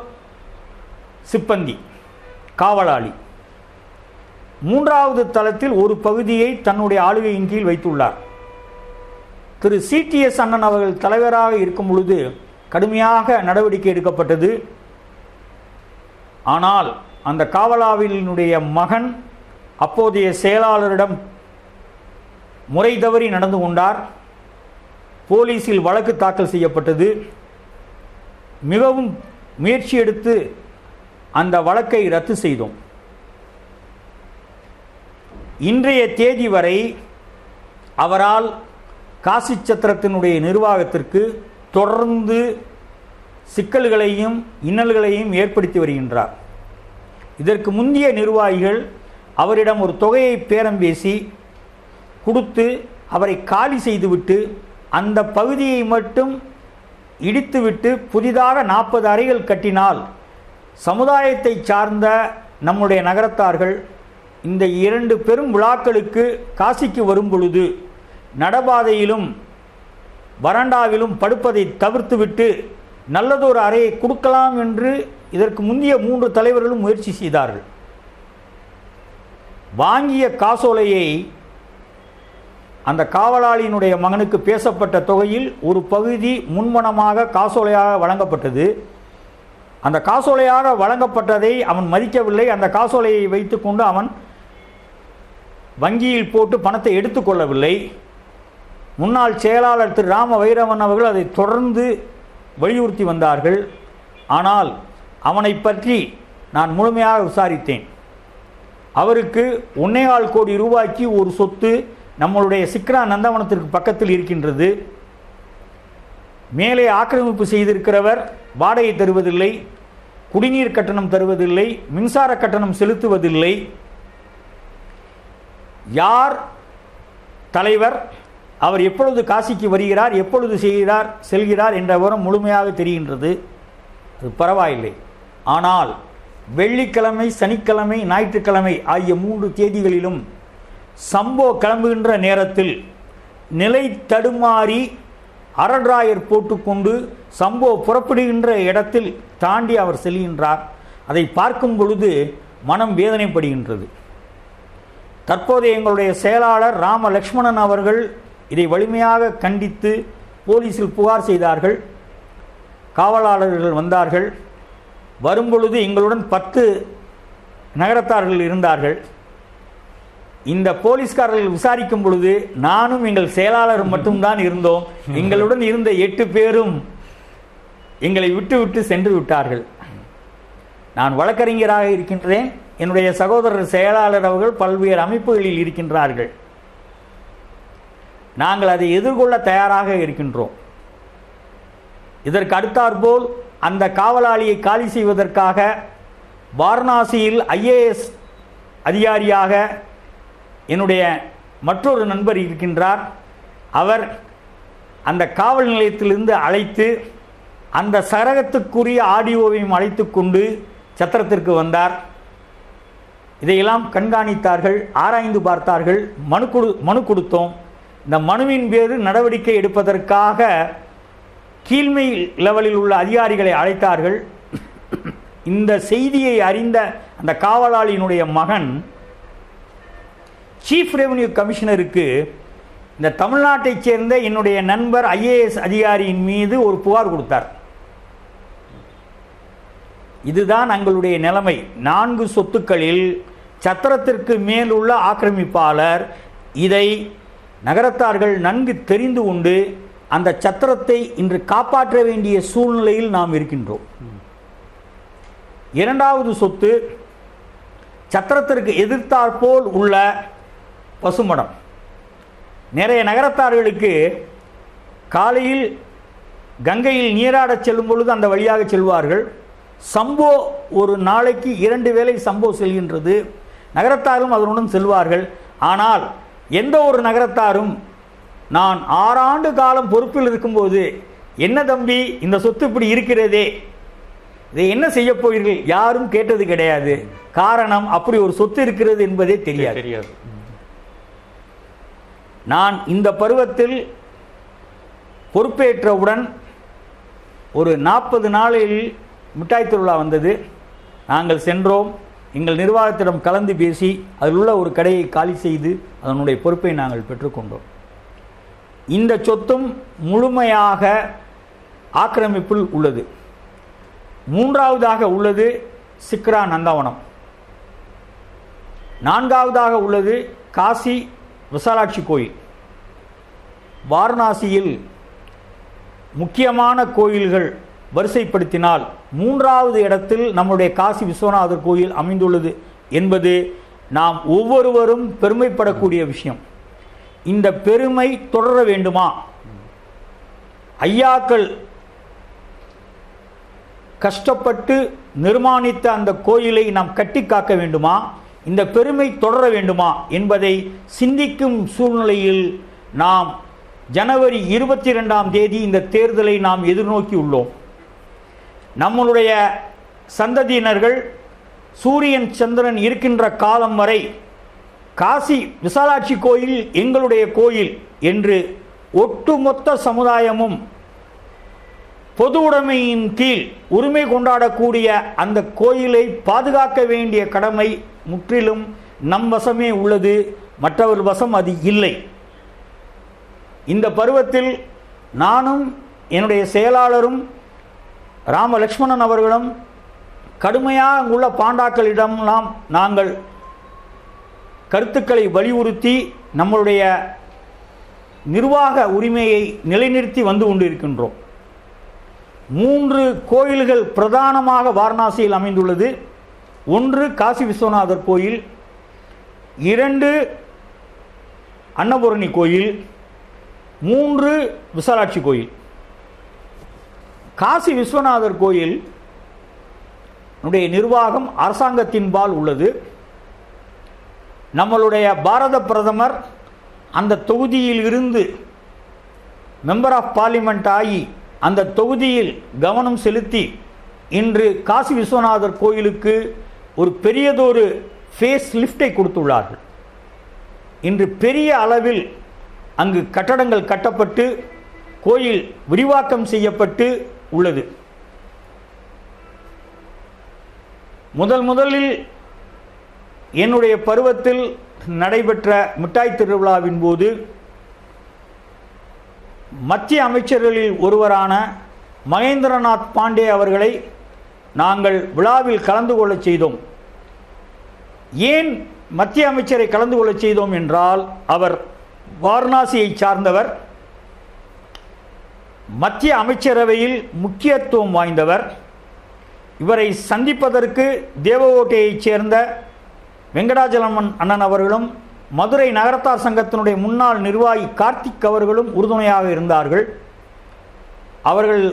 சிப்பந்தி காவலாளி. 3வது தளத்தில் ஒரு பகுதியை தன்னுடைய ஆளுகையின் கீழ் வைத்துள்ளார். திரு CTS அண்ணன் அவர்கள் தலைவராக இருக்கும் பொழுது கடுமையாக நடவடிக்கை எடுக்கப்பட்டது. ஆனால் அந்த காவலாளியினுடைய மகன் அப்போதைய செயலாளரிடம் முறை தவறி நடந்து கொண்டார். போலீஸில் வழக்கு தாக்கல் செய்யப்பட்டது. மிகவும் முயற்சி எடுத்து அந்த வழக்கை ரத்து செய்தோம். இன்றைய தேதி வரை அவரால் காசி சத்திரத்தினுடைய நிர்வாகத்திற்கு தொடர்ந்து சிக்கல்களையும் இன்னல்களையும் ஏற்படுத்தி வருகின்றார். இதற்கு முந்தைய நிர்வாகிகள் அவரிடம் ஒரு தொகையை பேரம் பேசி கொடுத்து அவரை காலி செய்துவிட்டு அந்த பகுதியை மட்டும் இடித்துவிட்டு புதிதாக 40 அறைகள் கட்டினால் சமுதாயத்தை சார்ந்த நம்முடைய நகரத்தார்கள் இந்த 2 பெரும் விழாக்களுக்கு காசிக்கு வரும் பொழுது நடபாதையிலும் வராண்டாவிலும் படுப்பதை தவிர்த்துவிட்டு நல்லதொரு அறையை கொடுக்கலாம் என்று இதற்கு முந்தைய 3 தலைவர்களும் முயற்சி செய்தார்கள். வாங்கிய காசோலையை அந்த காவலாளியினுடைய மகனுக்கு பேசப்பட்ட தொகையில் ஒரு பகுதி முன்மணமாக காசோலையாக வழங்கப்பட்டது. அந்த காசோலையாக வழங்கப்பட்டதை அவன் மதிக்கவில்லை. அந்த காசோலையை வைத்துக்கொண்டு அவன் வங்கியில் போட்டு பணத்தை எடுத்துக்கொள்ளவில்லை. முன்னாள் செயலாளர் திரு ராம வைரவன் அவர்கள் அதை தொடர்ந்து வலியுறுத்தி வந்தார்கள். ஆனால் அவனை பற்றி நான் முழுமையாக விசாரித்தேன். அவருக்கு 1.25 கோடி ரூபாய்க்கு ஒரு சொத்து நம்மளுடைய சிக்ரா நந்தவனத்திற்கு பக்கத்தில் இருக்கின்றது. மேலே ஆக்கிரமிப்பு செய்திருக்கிறவர் வாடகை தருவதில்லை, குடிநீர் கட்டணம் தருவதில்லை, மின்சார கட்டணம் செலுத்துவதில்லை. யார் தலைவர், அவர் எப்பொழுது காசிக்கு வருகிறார், எப்பொழுது செல்கிறார் என்ற விவரம் முழுமையாக தெரிகின்றது. அது பரவாயில்லை. ஆனால் வெள்ளிக்கிழமை, சனிக்கிழமை, ஞாயிற்றுக்கிழமை ஆகிய 3 தேதிகளிலும் சம்போ கிளம்புகின்ற நேரத்தில் நிலை தடுமாறி அரட்ராயர் போட்டுக்கொண்டு சம்போ புறப்படுகின்ற இடத்தில் தாண்டி அவர் செல்கின்றார். அதை பார்க்கும் பொழுது மனம் வேதனைப்படுகின்றது. தற்போது எங்களுடைய செயலாளர் ராம லக்ஷ்மணன் அவர்கள் இதை வலிமையாக கண்டித்து போலீஸில் புகார் செய்தார்கள். காவலாளர்கள் வந்தார்கள். வரும்பொழுது எங்களுடன் 10 நகரத்தார்கள் இருந்தார்கள். இந்த போலீஸ்காரர்கள் விசாரிக்கும் பொழுது நானும் எங்கள் செயலாளர் மட்டும்தான் இருந்தோம். எங்களுடன் இருந்த 8 பேரும் எங்களை விட்டு சென்று விட்டார்கள். நான் வழக்கறிஞராக இருக்கின்றேன். என்னுடைய சகோதரர் செயலாளர் அவர்கள் பல்வேறு அமைப்புகளில் இருக்கின்றார்கள். நாங்கள் அதை எதிர்கொள்ள தயாராக இருக்கின்றோம். இதற்கு அடுத்தாற்போல் அந்த காவலாளியை காலி செய்வதற்காக வாரணாசியில் IAS அதிகாரியாக என்னுடைய மற்றொரு நண்பர் இருக்கின்றார். அவர் அந்த காவல் நிலையத்திலிருந்து அழைத்து அந்த சரகத்துக்குரிய ஆடியோவையும் அழைத்து கொண்டு சத்திரத்திற்கு வந்தார். இதையெல்லாம் கண்காணித்தார்கள், ஆராய்ந்து பார்த்தார்கள், மனு கொடுத்தோம். இந்த மனுவின் பேரு நடவடிக்கை எடுப்பதற்காக கீழ்மை லெவலில் உள்ள அதிகாரிகளை அழைத்தார்கள். இந்த செய்தியை அறிந்த அந்த காவலாளியினுடைய மகன் சீஃப் ரெவென்யூ கமிஷனருக்கு இந்த தமிழ்நாட்டைச் சேர்ந்த என்னுடைய நண்பர் IAS அதிகாரியின் மீது ஒரு புகார் கொடுத்தார். இதுதான் எங்களுடைய நிலைமை. 4 சொத்துக்களில் சத்திரத்திற்கு மேல் உள்ள ஆக்கிரமிப்பாளர் இதை நகரத்தார்கள் நன்கு தெரிந்து கொண்டு அந்த சத்திரத்தை இன்று காப்பாற்ற வேண்டிய சூழ்நிலையில் நாம் இருக்கின்றோம். 2வது சொத்து சத்திரத்திற்கு எதிர்த்தாற்போல் உள்ள பசுமடம். நிறைய நகரத்தார்களுக்கு காலையில் கங்கையில் நீராடச் செல்லும் பொழுது அந்த வழியாக செல்வார்கள். சம்போ ஒரு நாளைக்கு 2 வேளை சம்போ செல்கின்றது. நகரத்தாரும் அதனுடன் செல்வார்கள். ஆனால் எந்த ஒரு நகரத்தாரும் நான் 6 ஆண்டு காலம் பொறுப்பில் இருக்கும்போது என்ன தம்பி இந்த சொத்து இப்படி இருக்கிறதே, இதை என்ன செய்ய போகிறீர்கள் யாரும் கேட்டது கிடையாது. காரணம், அப்படி ஒரு சொத்து இருக்கிறது என்பதே தெரியாது. நான் இந்த பருவத்தில் பொறுப்பேற்றவுடன் ஒரு 40 நாளில் மிட்டாய் திருவிழா வந்தது. நாங்கள் சென்றோம். எங்கள் நிர்வாகத்திடம் கலந்து பேசி அதில் உள்ள ஒரு கடையை காலி செய்து அதனுடைய பொறுப்பை நாங்கள் பெற்றுக்கொண்டோம். இந்த சொத்தும் முழுமையாக ஆக்கிரமிப்பில் உள்ளது. 3வதாக உள்ளது சிக்ரா நந்தவனம். 4வதாக உள்ளது காசி விசாலாட்சி கோயில். வாரணாசியில் முக்கியமான கோயில்கள் வரிசைப்படுத்தினால் 3வது இடத்தில் நம்முடைய காசி விஸ்வநாதர் கோயில் அமைந்துள்ளது என்பது நாம் ஒவ்வொருவரும் பெருமைப்படக்கூடிய விஷயம். இந்த பெருமை தொடர வேண்டுமா? ஐயாக்கள் கஷ்டப்பட்டு நிர்மாணித்த அந்த கோயிலை நாம் கட்டி காக்க வேண்டுமா? இந்த பெருமை தொடர வேண்டுமா என்பதை சிந்திக்கும் சூழ்நிலையில் நாம் ஜனவரி 22ஆம் தேதி இந்த தேர்தலை நாம் எதிர்நோக்கி உள்ளோம். நம்முடைய சந்ததியினர்கள் சூரியன் சந்திரன் இருக்கின்ற காலம் வரை காசி விசாலாட்சி கோயில் எங்களுடைய கோயில் என்று ஒட்டுமொத்த சமுதாயமும் பொது உடைமையின் கீழ் உரிமை கொண்டாடக்கூடிய அந்த கோயிலை பாதுகாக்க வேண்டிய கடமை முற்றிலும் நம் வசமே உள்ளது. மற்றவர் வசம் அது இல்லை. இந்த பருவத்தில் நானும் என்னுடைய செயலாளரும் ராம லக்ஷ்மணன் அவர்களும் கடுமையாக உள்ள பாண்டாக்களிடம்லாம் நாங்கள் கருத்துக்களை வலியுறுத்தி நம்மளுடைய நிர்வாக உரிமையை நிலைநிறுத்தி வந்து கொண்டிருக்கின்றோம். 3 கோயில்கள் பிரதானமாக வாரணாசியில் அமைந்துள்ளது. 1 காசி விஸ்வநாதர் கோயில், 2 அன்னபூரணி கோயில், 3 விசாலாட்சி கோயில். காசி விஸ்வநாதர் கோயில் நிர்வாகம் அரசாங்கத்தின்பால் உள்ளது. நம்மளுடைய பாரத பிரதமர் அந்த தொகுதியில் இருந்து மெம்பர் ஆஃப் பார்லிமெண்ட் ஆகி அந்த தொகுதியில் கவனம் செலுத்தி இன்று காசி விஸ்வநாதர் கோயிலுக்கு ஒரு பெரியதொரு ஃபேஸ் லிஃப்டை கொடுத்துள்ளார்கள். இன்று பெரிய அளவில் அங்கு கட்டடங்கள் கட்டப்பட்டு கோயில் விரிவாக்கம் செய்யப்பட்டு உள்ளது. முதலில் என்னுடைய பருவத்தில் நடைபெற்ற மிட்டாய் திருவிழாவின் போது மத்திய அமைச்சர்களில் ஒருவரான மகேந்திரநாத் பாண்டே அவர்களை நாங்கள் விழாவில் கலந்து கொள்ளச் செய்தோம். ஏன் மத்திய அமைச்சரை கலந்து கொள்ளச் செய்தோம் என்றால், அவர் வாரணாசியை சார்ந்தவர், மத்திய அமைச்சரவையில் முக்கியத்துவம் வாய்ந்தவர். இவரை சந்திப்பதற்கு தேவகோட்டையைச் சேர்ந்த வெங்கடாஜலமன் அண்ணன் அவர்களும் மதுரை நகரத்தார் சங்கத்தினுடைய முன்னாள் நிர்வாகி கார்த்திக் அவர்களும் உறுதுணையாக இருந்தார்கள். அவர்கள்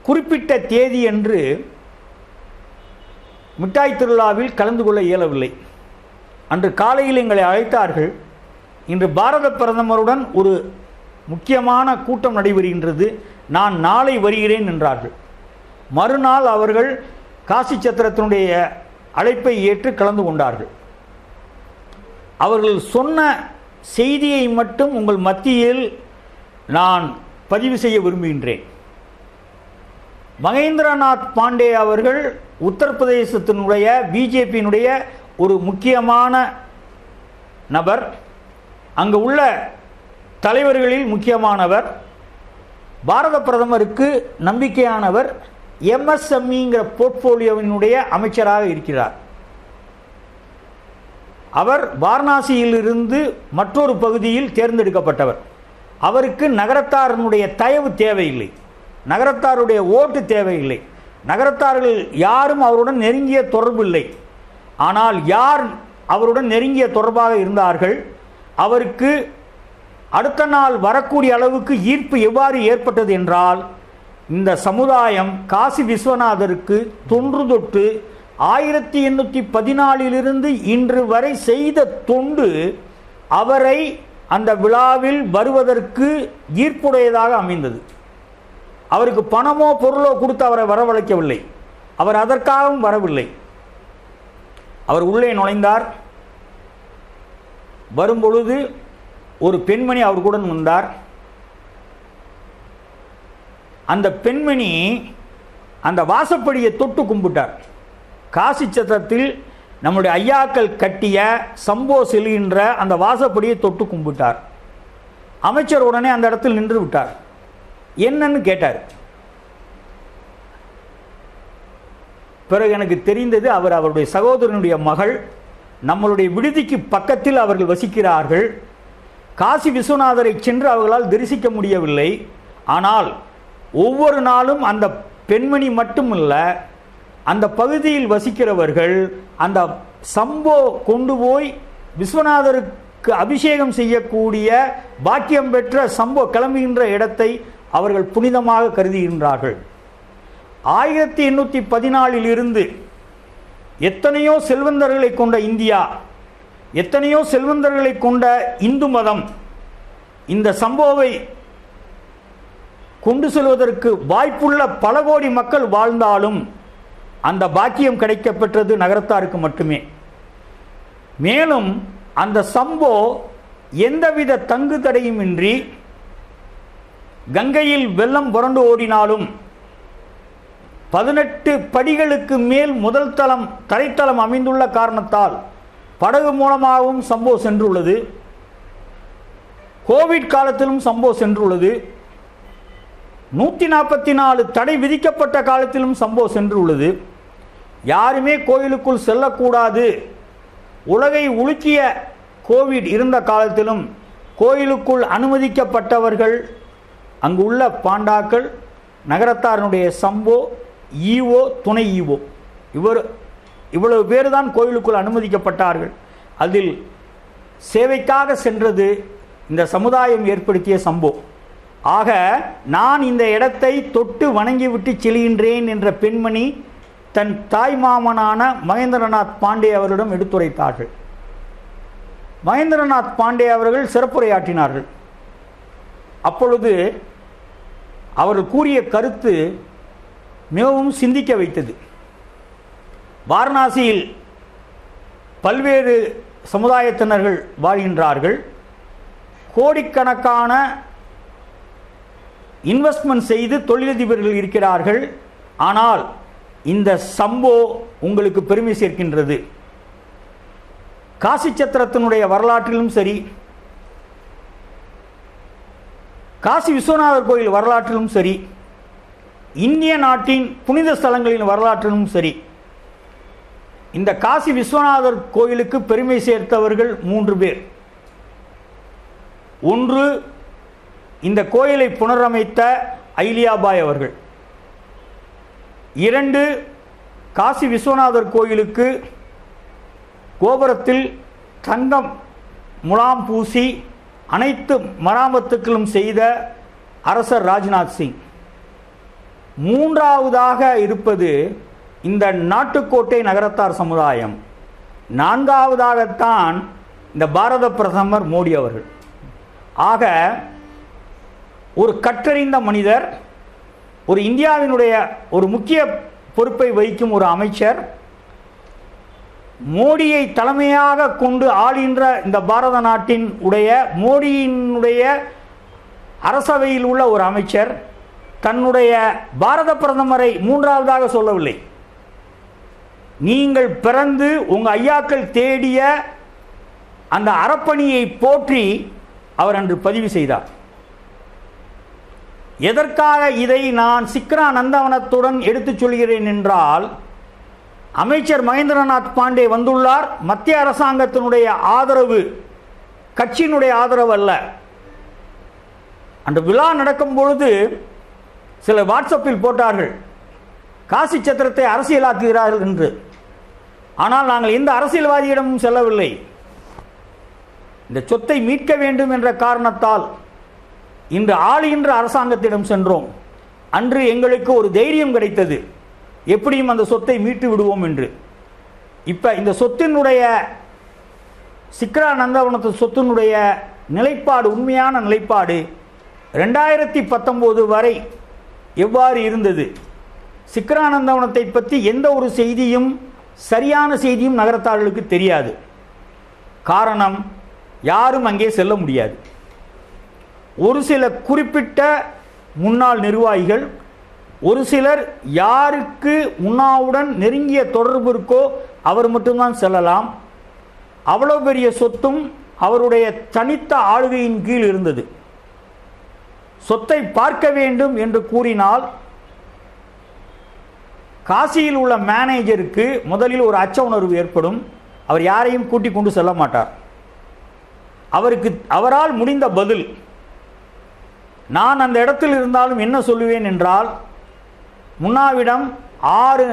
குறிப்பிட்ட தேதி என்று மிட்டாய் திருவிழாவில் கலந்து கொள்ள இயலவில்லை. அன்று காலையில் எங்களை அழைத்தார்கள். இன்று பாரத பிரதமருடன் ஒரு முக்கியமான கூட்டம் நடைபெறுகின்றது, நான் நாளை வருகிறேன் என்றார்கள். மறுநாள் அவர்கள் காசி சத்திரத்தினுடைய அழைப்பை ஏற்று கலந்து கொண்டார்கள். அவர்கள் சொன்ன செய்தியை மட்டும் உங்கள் மத்தியில் நான் பதிவு செய்ய விரும்புகின்றேன். மகேந்திரநாத் பாண்டே அவர்கள் உத்தரப்பிரதேசத்தினுடைய பிஜேபியினுடைய ஒரு முக்கியமான நபர், அங்கு உள்ள தலைவர்களில் முக்கியமானவர், பாரத பிரதமருக்கு நம்பிக்கையானவர், எம்எஸ்எம்இங்கிற போர்ட்போலியோவினுடைய அமைச்சராக இருக்கிறார். அவர் வாரணாசியிலிருந்து மற்றொரு பகுதியில் தேர்ந்தெடுக்கப்பட்டவர். அவருக்கு நகரத்தாரனுடைய தயவு தேவையில்லை, நகரத்தாருடைய ஓட்டு தேவையில்லை, நகரத்தார்கள் யாரும் அவருடன் நெருங்கிய தொடர்பு இல்லை. ஆனால் யார் அவருடன் நெருங்கிய தொடர்பாக இருந்தார்கள், அவருக்கு அடுத்த நாள் வரக்கூடிய அளவுக்கு ஈர்ப்பு எவ்வாறு ஏற்பட்டது என்றால், இந்த சமுதாயம் காசி விஸ்வநாதருக்கு தொன்று தொட்டு 1814 இன்று வரை செய்த தொண்டு அவரை அந்த விழாவில் வருவதற்கு ஈர்ப்புடையதாக அமைந்தது. அவருக்கு பணமோ பொருளோ கொடுத்து அவரை வரவழைக்கவில்லை, அவர் அதற்காகவும் வரவில்லை. அவர் உள்ளே நுழைந்தார். வரும்பொழுது ஒரு பெண்மணி அவர் கூட வந்தார். அந்த பெண்மணி அந்த வாசப்படியை தொட்டு கும்பிட்டார். காசி சத்திரத்தில் நம்முடைய ஐயாக்கள் கட்டிய சம்போ செல்கின்ற அந்த வாசப்படியை தொட்டு கும்பிட்டார். அமைச்சர் உடனே அந்த இடத்தில் நின்று விட்டார். என்னன்னு கேட்டார். பிறகு எனக்கு தெரிந்தது, அவருடைய சகோதரனுடைய மகள், நம்மளுடைய விடுதிக்கு பக்கத்தில் அவர்கள் வசிக்கிறார்கள். காசி விஸ்வநாதரை சென்று அவர்களால் தரிசிக்க முடியவில்லை. ஆனால் ஒவ்வொரு நாளும் அந்த பெண்மணி மட்டுமல்ல, அந்த பகுதியில் வசிக்கிறவர்கள் அந்த சம்போ கொண்டு போய் விஸ்வநாதருக்கு அபிஷேகம் செய்யக்கூடிய பாக்கியம் பெற்ற சம்போ கிளம்புகின்ற இடத்தை அவர்கள் புனிதமாக கருதுகின்றார்கள். 1814 இருந்து எத்தனையோ செல்வந்தர்களை கொண்ட இந்தியா, எத்தனையோ செல்வந்தர்களை கொண்ட இந்து மதம் இந்த சம்போவை கொண்டு செல்வதற்கு வாய்ப்புள்ள பல கோடி மக்கள் வாழ்ந்தாலும் அந்த பாக்கியம் கிடைக்கப்பெற்றது நகரத்தாருக்கு மட்டுமே. மேலும் அந்த சம்போ எந்தவித தங்கு தடையுமின்றி கங்கையில் வெள்ளம் புரண்டு ஓடினாலும் 18 படிகளுக்கு மேல் முதல் தளம் தரைத்தளம் அமைந்துள்ள காரணத்தால் படகு மூலமாகவும் சம்போ சென்றுள்ளது. கோவிட் காலத்திலும் சம்போ சென்றுள்ளது. 144 தடை விதிக்கப்பட்ட காலத்திலும் சம்போ சென்றுள்ளது. யாருமே கோயிலுக்குள் செல்லக்கூடாது, உலகை உலுக்கிய கோவிட் இருந்த காலத்திலும் கோயிலுக்குள் அனுமதிக்கப்பட்டவர்கள் அங்கு உள்ள பாண்டாக்கள், நகரத்தாரனுடைய சம்போ, ஈவோ, துணை ஈவோ, இவ்வளவு பேர் தான் கோயிலுக்குள் அனுமதிக்கப்பட்டார்கள். அதில் சேவைக்காக சென்றது இந்த சமுதாயம் ஏற்படுத்திய சம்போ. ஆக நான் இந்த இடத்தை தொட்டு வணங்கிவிட்டு செல்கின்றேன் என்ற பெண்மணி தன் தாய் மாமனான மகேந்திரநாத் பாண்டே அவரிடம் எடுத்துரைத்தார்கள். மகேந்திரநாத் பாண்டே அவர்கள் சிறப்புரையாற்றினார்கள். அப்பொழுது அவர்கள் கூறிய கருத்து மிகவும் சிந்திக்க வைத்தது. வாரணாசியில் பல்வேறு சமுதாயத்தினர்கள் வாழ்கின்றார்கள். கோடிக்கணக்கான இன்வெஸ்ட்மெண்ட் செய்து தொழிலதிபர்கள் இருக்கிறார்கள். ஆனால் இந்த சம்போ உங்களுக்கு பெருமை சேர்க்கின்றது. காசி சத்திரத்தினுடைய வரலாற்றிலும் சரி, காசி விஸ்வநாதர் கோயில் வரலாற்றிலும் சரி, இந்திய நாட்டின் புனித ஸ்தலங்களின் வரலாற்றிலும் சரி, இந்த காசி விஸ்வநாதர் கோயிலுக்கு பெருமை சேர்த்தவர்கள் 3 பேர். ஒன்று, இந்த கோயிலை புனரமைத்த ஐலியாபாய் அவர்கள். 2, காசி விஸ்வநாதர் கோயிலுக்கு கோபுரத்தில் தங்கம் முலாம் பூசி அனைத்து மராமத்துக்களும் செய்த அரசர் ராஜ்நாத் சிங். 3ஆவதாக இருப்பது இந்த நாட்டுக்கோட்டை நகரத்தார் சமுதாயம். 4ஆவதாகத்தான் இந்த பாரத பிரதமர் மோடி அவர்கள். ஆக ஒரு கற்றறிந்த மனிதர், ஒரு இந்தியாவினுடைய ஒரு முக்கிய பொறுப்பை வகிக்கும் ஒரு அமைச்சர், மோடியை தலைமையாக கொண்டு ஆளுகின்ற இந்த பாரத நாட்டின் மோடியினுடைய அரசவையில் உள்ள ஒரு அமைச்சர் தன்னுடைய பாரத பிரதமரை 3ஆவதாக சொல்லவில்லை. நீங்கள் பிறந்து உங்கள் ஐயாக்கள் தேடிய அந்த அறப்பணியை போற்றி அவர் அன்று பதிவு செய்தார். எதற்காக இதை நான் சிக்ரா நந்தவனத்துடன் எடுத்துச் சொல்கிறேன் என்றால், அமைச்சர் மகேந்திரநாத் பாண்டே வந்துள்ளார். மத்திய அரசாங்கத்தினுடைய ஆதரவு, கட்சியினுடைய ஆதரவு அல்ல. அந்த விழா நடக்கும் பொழுது சில வாட்ஸ்அப்பில் போட்டார்கள், காசி சத்திரத்தை அரசியலாக்குகிறார்கள் என்று. ஆனால் நாங்கள் எந்த அரசியல்வாதியிடமும் செல்லவில்லை. இந்த சொத்தை மீட்க வேண்டும் என்ற காரணத்தால் இன்று ஆளுகின்ற அரசாங்கத்திடம் சென்றோம். அன்று எங்களுக்கு ஒரு தைரியம் கிடைத்தது, எப்படியும் அந்த சொத்தை மீட்டு விடுவோம் என்று. இப்போ இந்த சொத்தினுடைய சிக்ரா நந்தவனத்து சொத்தினுடைய நிலைப்பாடு, உண்மையான நிலைப்பாடு 2019 வரை எவ்வாறு இருந்தது? சிக்ரா நந்தவனத்தை பற்றி எந்த ஒரு செய்தியும், சரியான செய்தியும் நகரத்தார்களுக்கு தெரியாது. காரணம், யாரும் அங்கே செல்ல முடியாது. ஒரு சில குறிப்பிட்ட முன்னாள் நிர்வாகிகள், ஒரு சிலர் யாருக்கு உண்ணாவுடன் நெருங்கிய தொடர்பு இருக்கோ அவர் மட்டும்தான் செல்லலாம். அவ்வளோ பெரிய சொத்தும் அவருடைய தனித்த ஆளுகையின் கீழ் இருந்தது. சொத்தை பார்க்க வேண்டும் என்று கூறினால் காசியில் உள்ள மேனேஜருக்கு முதலில் ஒரு அச்ச உணர்வு ஏற்படும். அவர் யாரையும் கூட்டிக் கொண்டு செல்ல மாட்டார். அவரால் முடிந்த பதில், நான் அந்த இடத்தில் இருந்தாலும் என்ன சொல்லுவேன் என்றால், முன்னாவிடம் 6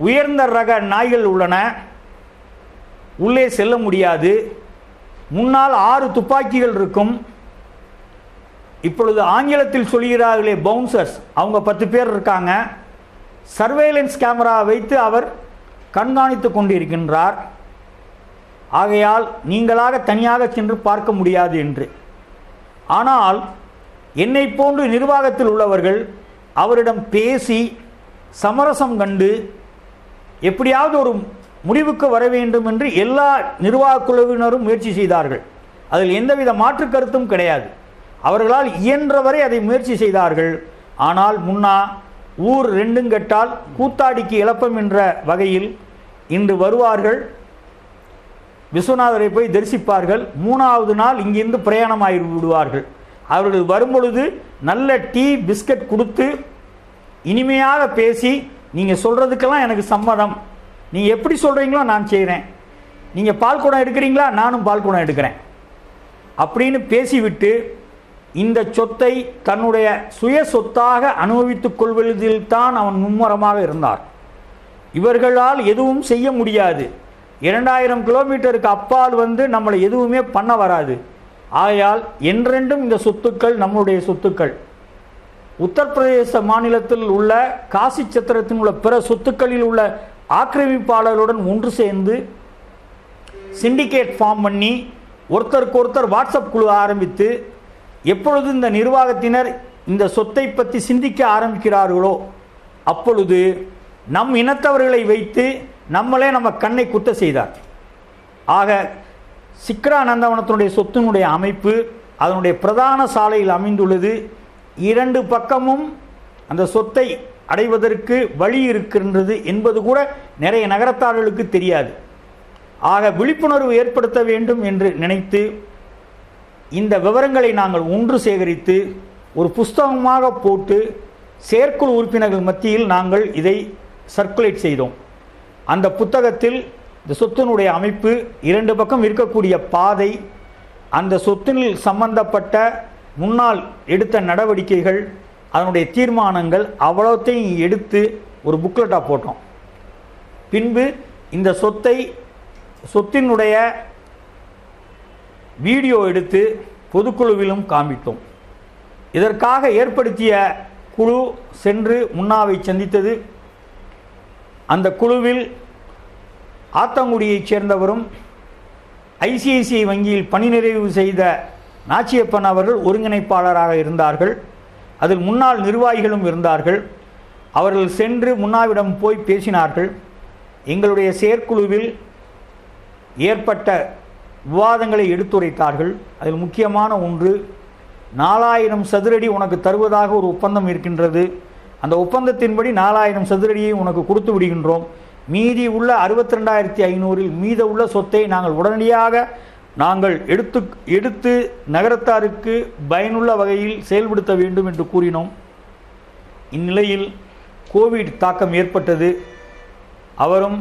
உயர்ந்த ரக நாய்கள் உள்ளன, உள்ளே செல்ல முடியாது. முன்னால் 6 துப்பாக்கிகள் இருக்கும். இப்பொழுது ஆங்கிலத்தில் சொல்கிறார்களே பவுன்சர்ஸ், அவங்க 10 பேர் இருக்காங்க. சர்வேலன்ஸ் கேமரா வைத்து அவர் கண்காணித்து கொண்டிருக்கின்றார். ஆகையால் நீங்களாக தனியாக சென்று பார்க்க முடியாது என்று. ஆனால் என்னை போன்று நிர்வாகத்தில் உள்ளவர்கள் அவரிடம் பேசி சமரசம் கண்டு எப்படியாவது ஒரு முடிவுக்கு வர வேண்டும் என்று எல்லா நிர்வாக குழுவினரும் முயற்சி செய்தார்கள். அதில் எந்தவித மாற்று கருத்தும் கிடையாது. அவர்களால் இயன்றவரை அதை முயற்சி செய்தார்கள். ஆனால் முன்னா ஊர் 2 கெட்டால் கூத்தாடிக்கு இழப்பம் என்ற வகையில் இன்று வருவார்கள், விஸ்வநாதரை போய் தரிசிப்பார்கள். 3ஆவது நாள் இங்கிருந்து பிரயாணமாகி விடுவார்கள். அவர்கள் வரும்பொழுது நல்ல டீ பிஸ்கட் கொடுத்து இனிமையாக பேசி, நீங்கள் சொல்கிறதுக்கெல்லாம் எனக்கு சம்மதம், நீங்கள் எப்படி சொல்கிறீங்களோ நான் செய்கிறேன், நீங்கள் பால் குடம் எடுக்கிறீங்களா, நானும் பால் குடம் எடுக்கிறேன் அப்படின்னு பேசிவிட்டு இந்த சொத்தை தன்னுடைய சுய சொத்தாக அனுபவித்துக் கொள்வதில் தான் அவன் மும்முரமாக இருந்தார். இவர்களால் எதுவும் செய்ய முடியாது. 2000 கிலோமீட்டருக்கு அப்பால் நம்மளை எதுவுமே பண்ண வராது. ஆகையால் என்றென்றும் இந்த சொத்துக்கள் நம்முடைய சொத்துக்கள். உத்தரப்பிரதேச மாநிலத்தில் உள்ள காசி சத்திரத்தில் உள்ள பிற சொத்துக்களில் உள்ள ஆக்கிரமிப்பாளர்களுடன் ஒன்று சேர்ந்து சிண்டிகேட் ஃபார்ம் பண்ணி ஒருத்தருக்கு ஒருத்தர் வாட்ஸ்அப் குழு ஆரம்பித்து எப்பொழுது இந்த நிர்வாகத்தினர் இந்த சொத்தை பற்றி சிந்திக்க ஆரம்பிக்கிறார்களோ அப்பொழுது நம் இனத்தவர்களை வைத்து நம்மளே நம்ம கண்ணை குத்த செய்தார். ஆக சிக்ரா நந்தவனத்தினுடைய சொத்தினுடைய அமைப்பு அதனுடைய பிரதான சாலையில் அமைந்துள்ளது. 2 பக்கமும் அந்த சொத்தை அடைவதற்கு வழி இருக்கின்றது என்பது கூட நிறைய நகரத்தார்களுக்கு தெரியாது. ஆக விழிப்புணர்வு ஏற்படுத்த வேண்டும் என்று நினைத்து இந்த விவரங்களை நாங்கள் ஒன்று சேகரித்து ஒரு புஸ்தகமாக போட்டு செயற்குழு உறுப்பினர்கள் மத்தியில் நாங்கள் இதை சர்க்குலேட் செய்தோம். அந்த புத்தகத்தில் இந்த சொத்தினுடைய அமைப்பு, 2 பக்கம் இருக்கக்கூடிய பாதை, அந்த சொத்தில் சம்பந்தப்பட்ட முன்னால் எடுத்த நடவடிக்கைகள், அதனுடைய தீர்மானங்கள் அவ்வளோத்தையும் எடுத்து ஒரு புக்லெட்டாக போட்டோம். பின்பு இந்த சொத்தினுடைய வீடியோ எடுத்து பொதுக்குழுவிலும் காண்பித்தோம். இதற்காக ஏற்படுத்திய குழு சென்று முன்னாவை சந்தித்தது. அந்த குழுவில் ஆத்தங்குடியைச் சேர்ந்தவரும் ஐசிஐசிஐ வங்கியில் பணி நிறைவு செய்த நாச்சியப்பன் அவர்கள் ஒருங்கிணைப்பாளராக இருந்தார்கள். அதில் முன்னாள் நிர்வாகிகளும் இருந்தார்கள். அவர்கள் சென்று முன்னாவிடம் போய் பேசினார்கள். எங்களுடைய செயற்குழுவில் ஏற்பட்ட விவாதங்களை எடுத்துரைத்தார்கள். அதில் முக்கியமான ஒன்று, 4000 சதுரடி உனக்கு தருவதாக ஒரு ஒப்பந்தம் இருக்கின்றது. அந்த ஒப்பந்தத்தின்படி 4000 சதுரடியை உனக்கு கொடுத்து விடுகின்றோம். மீதி உள்ள 62,500 மீத உள்ள சொத்தை நாங்கள் உடனடியாக எடுத்து நகரத்தாருக்கு பயனுள்ள வகையில் செயல்படுத்த வேண்டும் என்று கூறினோம். இந்நிலையில் கோவிட் தாக்கம் ஏற்பட்டது. அவரும்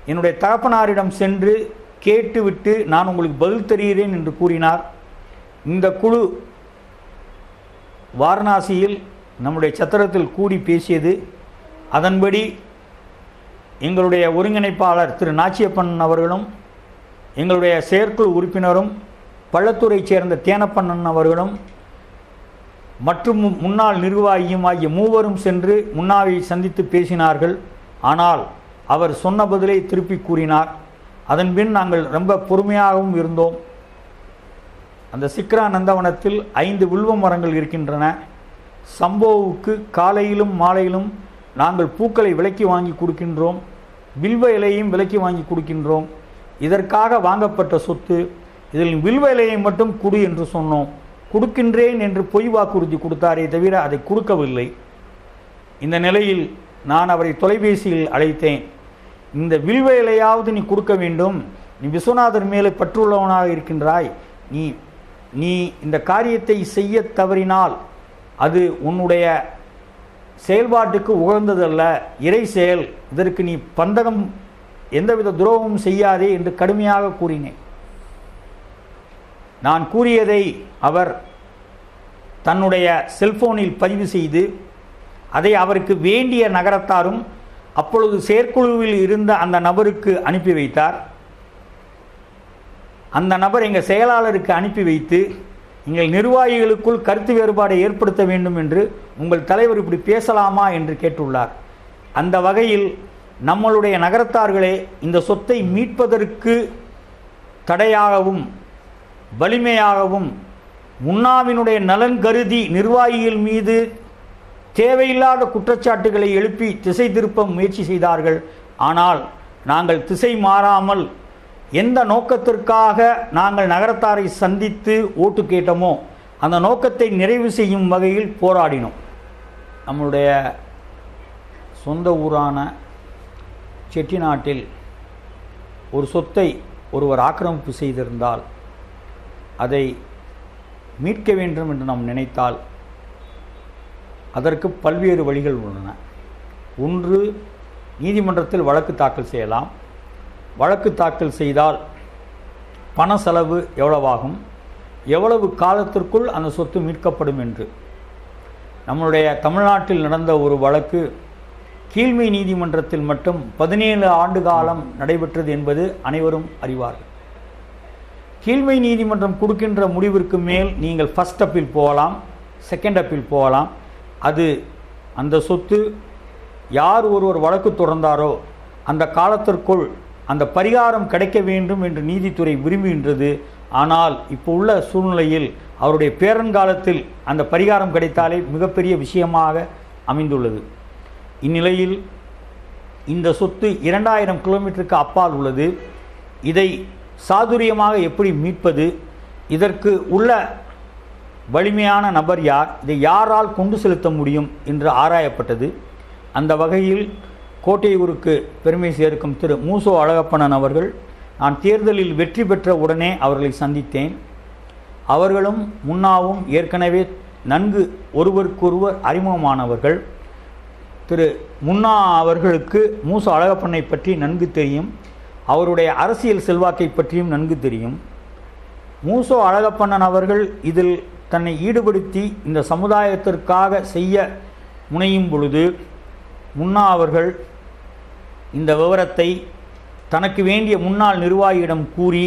என்னுடைய தகப்பனாரிடம் சென்று கேட்டுவிட்டு நான் உங்களுக்கு பதில் தருகிறேன் என்று கூறினார். இந்த குழு வாரணாசியில் நம்முடைய சத்திரத்தில் கூடி பேசியது. அதன்படி எங்களுடைய ஒருங்கிணைப்பாளர் திரு நாச்சியப்பன் அவர்களும் எங்களுடைய செயற்குழு உறுப்பினரும் பள்ளத்தூரைச் சேர்ந்த தேனப்பண்ணன் அவர்களும் மற்றும் முன்னாள் நிர்வாகியும் ஆகிய மூவரும் சென்று முன்னாவை சந்தித்து பேசினார்கள். ஆனால் அவர் சொன்ன பதிலை திருப்பி கூறினார். அதன்பின் நாங்கள் ரொம்ப பொறுமையாகவும் இருந்தோம். அந்த சிக்ரா நந்தவனத்தில் 5 வில்வ மரங்கள் இருக்கின்றன. சம்போவுக்கு காலையிலும் மாலையிலும் நாங்கள் பூக்களை விலைக்கு வாங்கி கொடுக்கின்றோம், வில்வ இலையையும் விலைக்கு வாங்கி கொடுக்கின்றோம். இதற்காக வாங்கப்பட்ட சொத்து. இதில் வில்வ இலையை மட்டும் கொடு என்று சொன்னோம். கொடுக்கின்றேன் என்று பொய் வாக்குறுதி கொடுத்தாரே தவிர அதை கொடுக்கவில்லை. இந்த நிலையில் நான் அவரை தொலைபேசியில் அழைத்தேன். இந்த வில்வ இலையாவது நீ கொடுக்க வேண்டும், நீ விஸ்வநாதர் மேலே பற்றுள்ளவனாக இருக்கின்றாய், நீ இந்த காரியத்தை செய்ய தவறினால் அது உன்னுடைய செயல்பாட்டுக்கு உகந்ததல்ல, இறை செயல், இதற்கு நீ பந்தகம் எந்தவித துரோகமும் செய்யாதே என்று கடுமையாக கூறினேன். நான் கூறியதை அவர் தன்னுடைய செல்போனில் பதிவு செய்து அதை அவருக்கு வேண்டிய நகரத்தாரும் அப்பொழுது செயற்குழுவில் இருந்த அந்த நபருக்கு அனுப்பி வைத்தார். அந்த நபர் எங்கள் செயலாளருக்கு அனுப்பி வைத்து எங்கள் நிர்வாகிகளுக்குள் கருத்து வேறுபாடை ஏற்படுத்த வேண்டும் என்று உங்கள் தலைவர் இப்படி பேசலாமா என்று கேட்டுள்ளார். அந்த வகையில் நம்மளுடைய நகரத்தார்களே இந்த சொத்தை மீட்பதற்கு தடையாகவும் வலிமையாகவும் முன்னாவினுடைய நலன் கருதி நிர்வாகிகள் மீது தேவையில்லாத குற்றச்சாட்டுகளை எழுப்பி திசை திருப்ப முயற்சி செய்தார்கள். ஆனால் நாங்கள் திசை மாறாமல் எந்த நோக்கத்திற்காக நாங்கள் நகரத்தாரை சந்தித்து ஓட்டு கேட்டோமோ அந்த நோக்கத்தை நிறைவு செய்யும் வகையில் போராடினோம். நம்முடைய சொந்த ஊரான செட்டிநாட்டில் ஒரு சொத்தை ஒருவர் ஆக்கிரமிப்பு செய்திருந்தால் அதை மீட்க வேண்டும் என்று நாம் நினைத்தால் அதற்கு பல்வேறு வழிகள் உள்ளன. ஒன்று, நீதிமன்றத்தில் வழக்கு தாக்கல் செய்யலாம். வழக்கு தாக்கல் செய்தால் பண செலவு எவ்வளவாகும், எவ்வளவு காலத்திற்குள் அந்த சொத்து மீட்கப்படும் என்று. நம்முடைய தமிழ்நாட்டில் நடந்த ஒரு வழக்கு கீழ்மை நீதிமன்றத்தில் மட்டும் 17 ஆண்டு காலம் நடைபெற்றது என்பது அனைவரும் அறிவார்கள். கீழ்மை நீதிமன்றம் கொடுக்கின்ற முடிவிற்கு மேல் நீங்கள் ஃபர்ஸ்ட் அப்பீல் போகலாம், செகண்ட் அப்பீல் போகலாம். அது அந்த சொத்து யார் ஒருவர் வழக்கு தொடர்ந்தாரோ அந்த காலத்திற்குள் அந்த பரிகாரம் கிடைக்க வேண்டும் என்று நீதித்துறை விரும்புகின்றது. ஆனால் இப்போ உள்ள சூழ்நிலையில் அவருடைய பேரன்காலத்தில் அந்த பரிகாரம் கிடைத்தாலே மிகப்பெரிய விஷயமாக அமைந்துள்ளது. இந்நிலையில் இந்த சொத்து 2000 கிலோமீட்டருக்கு அப்பால் உள்ளது. இதை சாதுரியமாக எப்படி மீட்பது, இதற்கு உள்ள வலிமையான நபர் யார், இதை யாரால் கொண்டு செலுத்த முடியும் என்று ஆராயப்பட்டது. அந்த வகையில் கோட்டையூருக்கு பெருமை சேர்க்கும் திரு மூசோ அழகப்பண்ணன் அவர்கள், நான் தேர்தலில் வெற்றி பெற்ற உடனே அவர்களை சந்தித்தேன். அவர்களும் முன்னாவும் ஏற்கனவே நன்கு ஒருவருக்கொருவர் அறிமுகமானவர்கள். திரு முன்னா அவர்களுக்கு மூசோ அழகப்பண்ணை பற்றி நன்கு தெரியும், அவருடைய அரசியல் செல்வாக்கை பற்றியும் நன்கு தெரியும். மூசோ அழகப்பண்ணன் அவர்கள் இதில் தன்னை ஈடுபடுத்தி இந்த சமுதாயத்திற்காக செய்ய முனையும் பொழுது முன்னா அவர்கள் இந்த விவரத்தை தனக்கு வேண்டிய முன்னாள் நிர்வாகியிடம் கூறி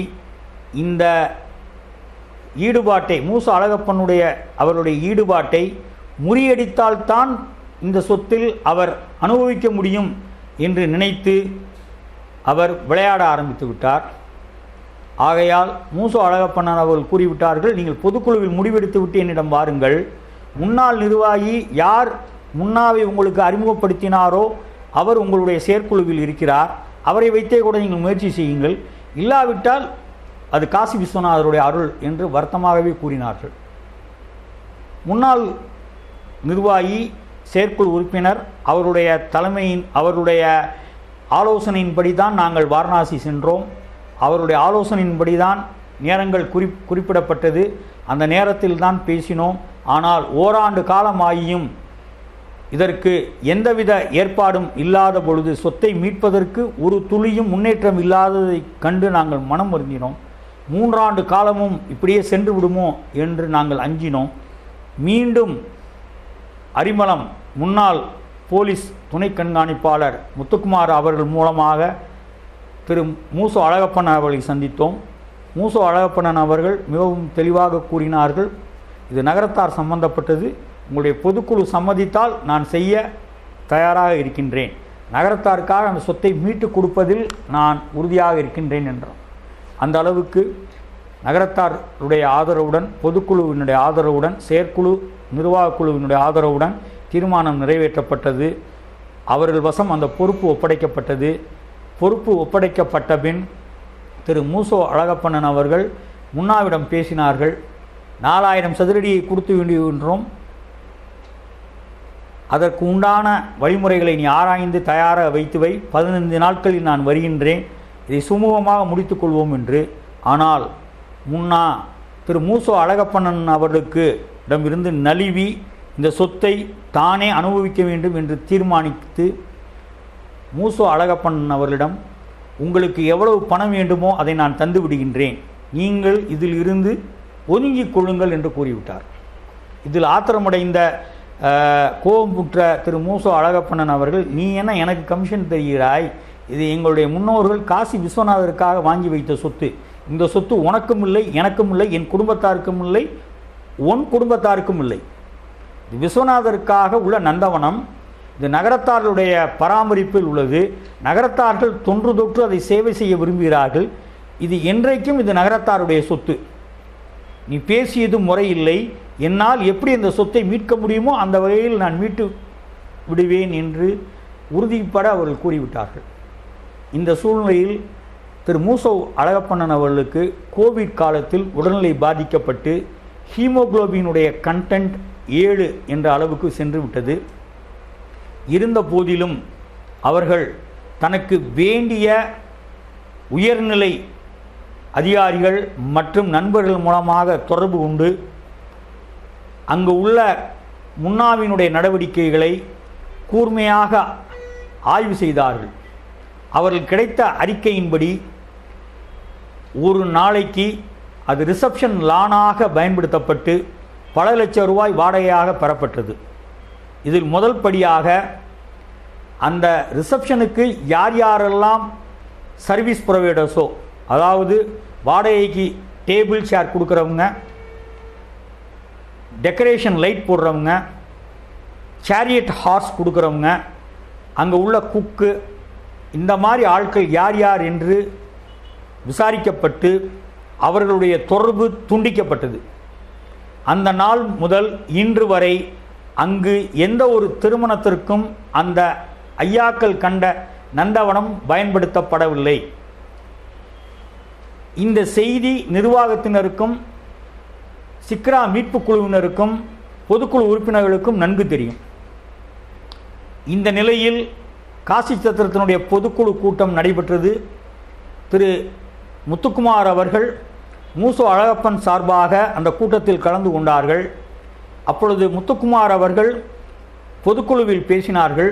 இந்த ஈடுபாட்டை, மூசோ அழகப்பனுடைய அவருடைய ஈடுபாட்டை முறியடித்தால்தான் இந்த சொத்தில் அவர் அனுபவிக்க முடியும் என்று நினைத்து அவர் விளையாட ஆரம்பித்து விட்டார். ஆகையால் மூசோ அழகப்பண்ணன் அவர்கள் கூறிவிட்டார்கள், நீங்கள் பொதுக்குழுவில் முடிவெடுத்து விட்டு என்னிடம் வாருங்கள், முன்னாள் நிர்வாகி யார் முன்னாவை உங்களுக்கு அறிமுகப்படுத்தினாரோ அவர் உங்களுடைய செயற்குழுவில் இருக்கிறார், அவரை வைத்தே கூட நீங்கள் முயற்சி செய்யுங்கள், இல்லாவிட்டால் அது காசி விஸ்வநாதருடைய அருள் என்று வருத்தமாகவே கூறினார்கள். முன்னாள் நிர்வாகி செயற்குழு உறுப்பினர் அவருடைய தலைமையின் அவருடைய ஆலோசனையின்படி தான் நாங்கள் வாரணாசி சென்றோம். அவருடைய ஆலோசனையின்படி தான் நேரங்கள் குறிப்பிடப்பட்டது. அந்த நேரத்தில் தான் பேசினோம். ஆனால் ஓராண்டு காலமாகியும் இதற்கு எந்தவித ஏற்பாடும் இல்லாத பொழுது, சொத்தை மீட்பதற்கு ஒரு துளியும் முன்னேற்றம் இல்லாததை கண்டு நாங்கள் மனம் வருந்தினோம். 3 ஆண்டு காலமும் இப்படியே சென்று விடுமோ என்று நாங்கள் அஞ்சினோம். மீண்டும் அரிமளம் முன்னாள் போலீஸ் துணை கண்காணிப்பாளர் முத்துக்குமார் அவர்கள் மூலமாக திரு மூசோ அழகப்பண்ணன் அவர்களை சந்தித்தோம். மூசோ அழகப்பண்ணன் அவர்கள் மிகவும் தெளிவாக கூறினார்கள், இது நகரத்தார் சம்பந்தப்பட்டது, உங்களுடைய பொதுக்குழு சம்மதித்தால் நான் செய்ய தயாராக இருக்கின்றேன், நகரத்தாருக்காக அந்த சொத்தை மீட்டு கொடுப்பதில் நான் உறுதியாக இருக்கின்றேன் என்றார். அந்த அளவுக்கு நகரத்தாருடைய ஆதரவுடன், பொதுக்குழுவினுடைய ஆதரவுடன், செயற்குழு நிர்வாக குழுவினுடைய ஆதரவுடன் தீர்மானம் நிறைவேற்றப்பட்டது. அவர்கள் வசம் அந்த பொறுப்பு ஒப்படைக்கப்பட்டது. பொறுப்பு ஒப்படைக்கப்பட்ட பின் திரு மூசோ அழகப்பண்ணன் அவர்கள் முன்னாவிடம் பேசினார்கள். 4000 சதுரடியை கொடுத்து வேண்டுகின்றோம், அதற்கு உண்டான வழிமுறைகளை நீ ஆராய்ந்து தயாராக வைத்து வை, 15 நாட்களில் நான் வருகின்றேன், இதை சுமூகமாக முடித்துக்கொள்வோம் என்று. ஆனால் முன்னா திரு மூசோ அழகப்பண்ணன் அவர்களுக்கு இடமிருந்து நழுவி இந்த சொத்தை தானே அனுபவிக்க வேண்டும் என்று தீர்மானித்து மூசோ அழகப்பண்ணன் அவர்களிடம், உங்களுக்கு எவ்வளவு பணம் வேண்டுமோ அதை நான் தந்து விடுகின்றேன், நீங்கள் இதில் இருந்து ஒதுங்கிக் கொள்ளுங்கள் என்று கூறிவிட்டார். இதில் ஆத்திரமடைந்த கோபமுற்ற திரு மூசோ அழகப்பண்ணன் அவர்கள், நீ என்ன எனக்கு கமிஷன் தருகிறாய், இது எங்களுடைய முன்னோர்கள் காசி விஸ்வநாதருக்காக வாங்கி வைத்த சொத்து, இந்த சொத்து உனக்கும் இல்லை, எனக்கும் இல்லை, என் குடும்பத்தாருக்கும் இல்லை, உன் குடும்பத்தாருக்கும் இல்லை, இது விஸ்வநாதருக்காக உள்ள நந்தவனம், இது நகரத்தார்களுடைய பராமரிப்பில் உள்ளது, நகரத்தார்கள் தொன்று தொற்று அதை சேவை செய்ய விரும்புகிறார்கள், இது என்றைக்கும் இது நகரத்தாருடைய சொத்து, நீ பேசியது முறையில்லை, என்னால் எப்படி இந்த சொத்தை மீட்க முடியுமோ அந்த வகையில் நான் மீட்டு விடுவேன் என்று உறுதிப்பட அவர்கள் கூறிவிட்டார்கள். இந்த சூழ்நிலையில் திரு மூசோ அழகப்பண்ணன் அவர்களுக்கு கோவிட் காலத்தில் உடல்நிலை பாதிக்கப்பட்டு ஹீமோகுளோபினுடைய கண்டென்ட் 7 என்ற அளவுக்கு சென்று விட்டது. இருந்த போதிலும் அவர்கள் தனக்கு வேண்டிய உயர்நிலை அதிகாரிகள் மற்றும் நண்பர்கள் மூலமாக தொடர்பு கொண்டு அங்கு உள்ள முன்னாவினுடைய நடவடிக்கைகளை கூர்மையாக ஆய்வு செய்தார்கள். அவர்கள் கிடைத்த அறிக்கையின்படி ஒரு நாளைக்கு அது ரிசப்ஷன் லானாக பயன்படுத்தப்பட்டு பல லட்சம் ரூபாய் வாடகையாக பெறப்பட்டது. இதில் முதல் படியாக அந்த ரிசப்ஷனுக்கு யார் யாரெல்லாம் சர்வீஸ் ப்ரொவைடர்ஸோ, அதாவது வாடகைக்கு டேபிள் சேர் கொடுக்குறவங்க, டெக்கரேஷன் லைட் போடுறவங்க, சேரியட் ஹார்ஸ் கொடுக்குறவங்க, அங்கே உள்ள குக்கு, இந்த மாதிரி ஆட்கள் யார் யார் என்று விசாரிக்கப்பட்டு அவர்களுடைய தொடர்பு துண்டிக்கப்பட்டது. அந்த நாள் முதல் இன்று வரை அங்கு எந்த ஒரு திருமணத்திற்கும் அந்த ஐயாக்கள் கண்ட நந்தவனம் பயன்படுத்தப்படவில்லை. இந்த செய்தி நிர்வாகத்தினருக்கும் சிக்ரா மீட்பு குழுவினருக்கும் பொதுக்குழு உறுப்பினர்களுக்கும் நன்கு தெரியும். இந்த நிலையில் காசி சத்திரத்தினுடைய பொதுக்குழு கூட்டம் நடைபெற்றது. திரு முத்துக்குமார் அவர்கள் மூசோ அழகப்பன் சார்பாக அந்த கூட்டத்தில் கலந்து கொண்டார்கள். அப்பொழுது முத்துக்குமார் அவர்கள் பொதுக்குழுவில் பேசினார்கள்.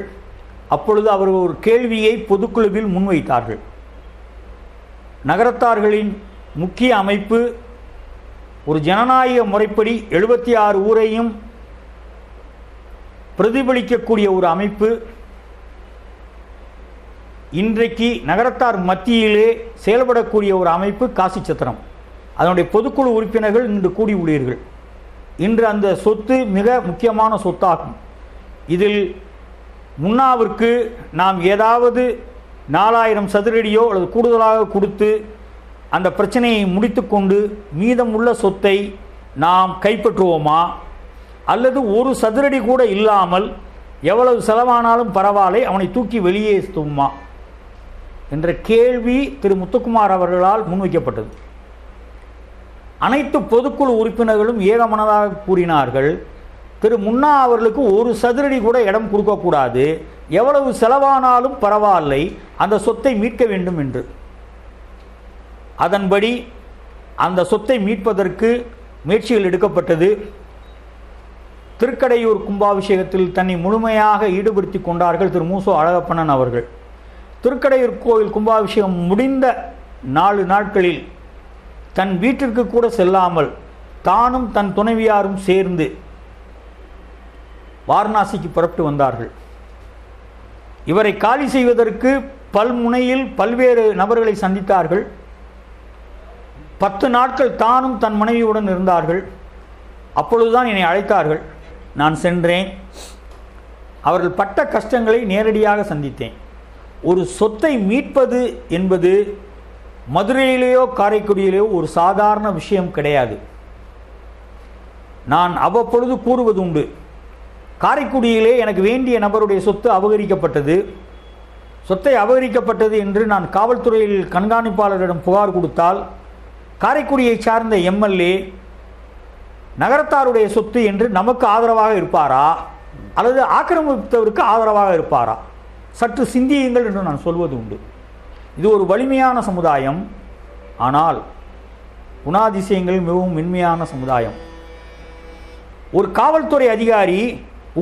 அப்பொழுது அவர்கள் ஒரு கேள்வியை பொதுக்குழுவில் முன்வைத்தார்கள். நகரத்தார்களின் முக்கிய அமைப்பு ஒரு ஜனநாயக முறைப்படி 76 ஊரையும் பிரதிபலிக்கக்கூடிய ஒரு அமைப்பு. இன்றைக்கு நகரத்தார் மத்தியிலே செயல்படக்கூடிய ஒரு அமைப்பு காசி சத்திரம். அதனுடைய பொதுக்குழு உறுப்பினர்கள் இன்று கூடி உள்ளீர்கள். இன்று அந்த சொத்து மிக முக்கியமான சொத்தாகும். இதில் முன்னாவிற்கு நாம் ஏதாவது 4000 சதுரடியோ அல்லது கூடுதலாக கொடுத்து அந்த பிரச்சனையை முடித்து கொண்டு மீதமுள்ள சொத்தை நாம் கைப்பற்றுவோமா, அல்லது ஒரு சதுரடி கூட இல்லாமல் எவ்வளவு செலவானாலும் பரவாயில்லை அவனை தூக்கி வெளியே சுத்துமா என்ற கேள்வி திரு முத்துக்குமார் அவர்களால் முன்வைக்கப்பட்டது. அனைத்து பொதுக்குழு உறுப்பினர்களும் ஏகமனதாக கூறினார்கள், திரு முன்னா அவர்களுக்கு ஒரு சதுரடி கூட இடம் கொடுக்கக்கூடாது, எவ்வளவு செலவானாலும் பரவாயில்லை அந்த சொத்தை மீட்க வேண்டும் என்று. அதன்படி அந்த சொத்தை மீட்பதற்கு முயற்சிகள் எடுக்கப்பட்டது. திருக்கடையூர் கும்பாபிஷேகத்தில் தன்னை முழுமையாக ஈடுபடுத்தி கொண்டார்கள் திரு மூசோ அழகப்பண்ணன் அவர்கள். திருக்கடையூர் கோவில் கும்பாபிஷேகம் முடிந்த 4 நாட்களில் தன் வீட்டிற்கு கூட செல்லாமல் தானும் தன் துணைவியாரும் சேர்ந்து வாரணாசிக்கு புறப்பட்டு வந்தார்கள். இவரை காலி செய்வதற்கு பல்முனையில் பல்வேறு நபர்களை சந்தித்தார்கள். 10 நாட்கள் தானும் தன் மனைவியுடன் இருந்தார்கள். அப்பொழுதுதான் என்னை அழைத்தார்கள். நான் சென்றேன். அவர்கள் பட்ட கஷ்டங்களை நேரடியாக சந்தித்தேன். ஒரு சொத்தை மீட்பது என்பது மதுரையிலேயோ காரைக்குடியிலேயோ ஒரு சாதாரண விஷயம் கிடையாது. நான் அவ்வப்பொழுது கூறுவது உண்டு, காரைக்குடியிலே எனக்கு வேண்டிய நபருடைய சொத்து அபகரிக்கப்பட்டது. சொத்தை அபகரிக்கப்பட்டது என்று நான் காவல்துறையில் கண்காணிப்பாளரிடம் புகார் கொடுத்தால் காரைக்குடியை சார்ந்த எம்எல்ஏ நகரத்தாருடைய சொத்து என்று நமக்கு ஆதரவாக இருப்பாரா அல்லது ஆக்கிரமித்தவருக்கு ஆதரவாக இருப்பாரா? சற்று சிந்தியுங்கள் என்று நான் சொல்வது உண்டு. இது ஒரு வலிமையான சமுதாயம், ஆனால் குணாதிசயங்கள் மிகவும் மென்மையான சமுதாயம். ஒரு காவல்துறை அதிகாரி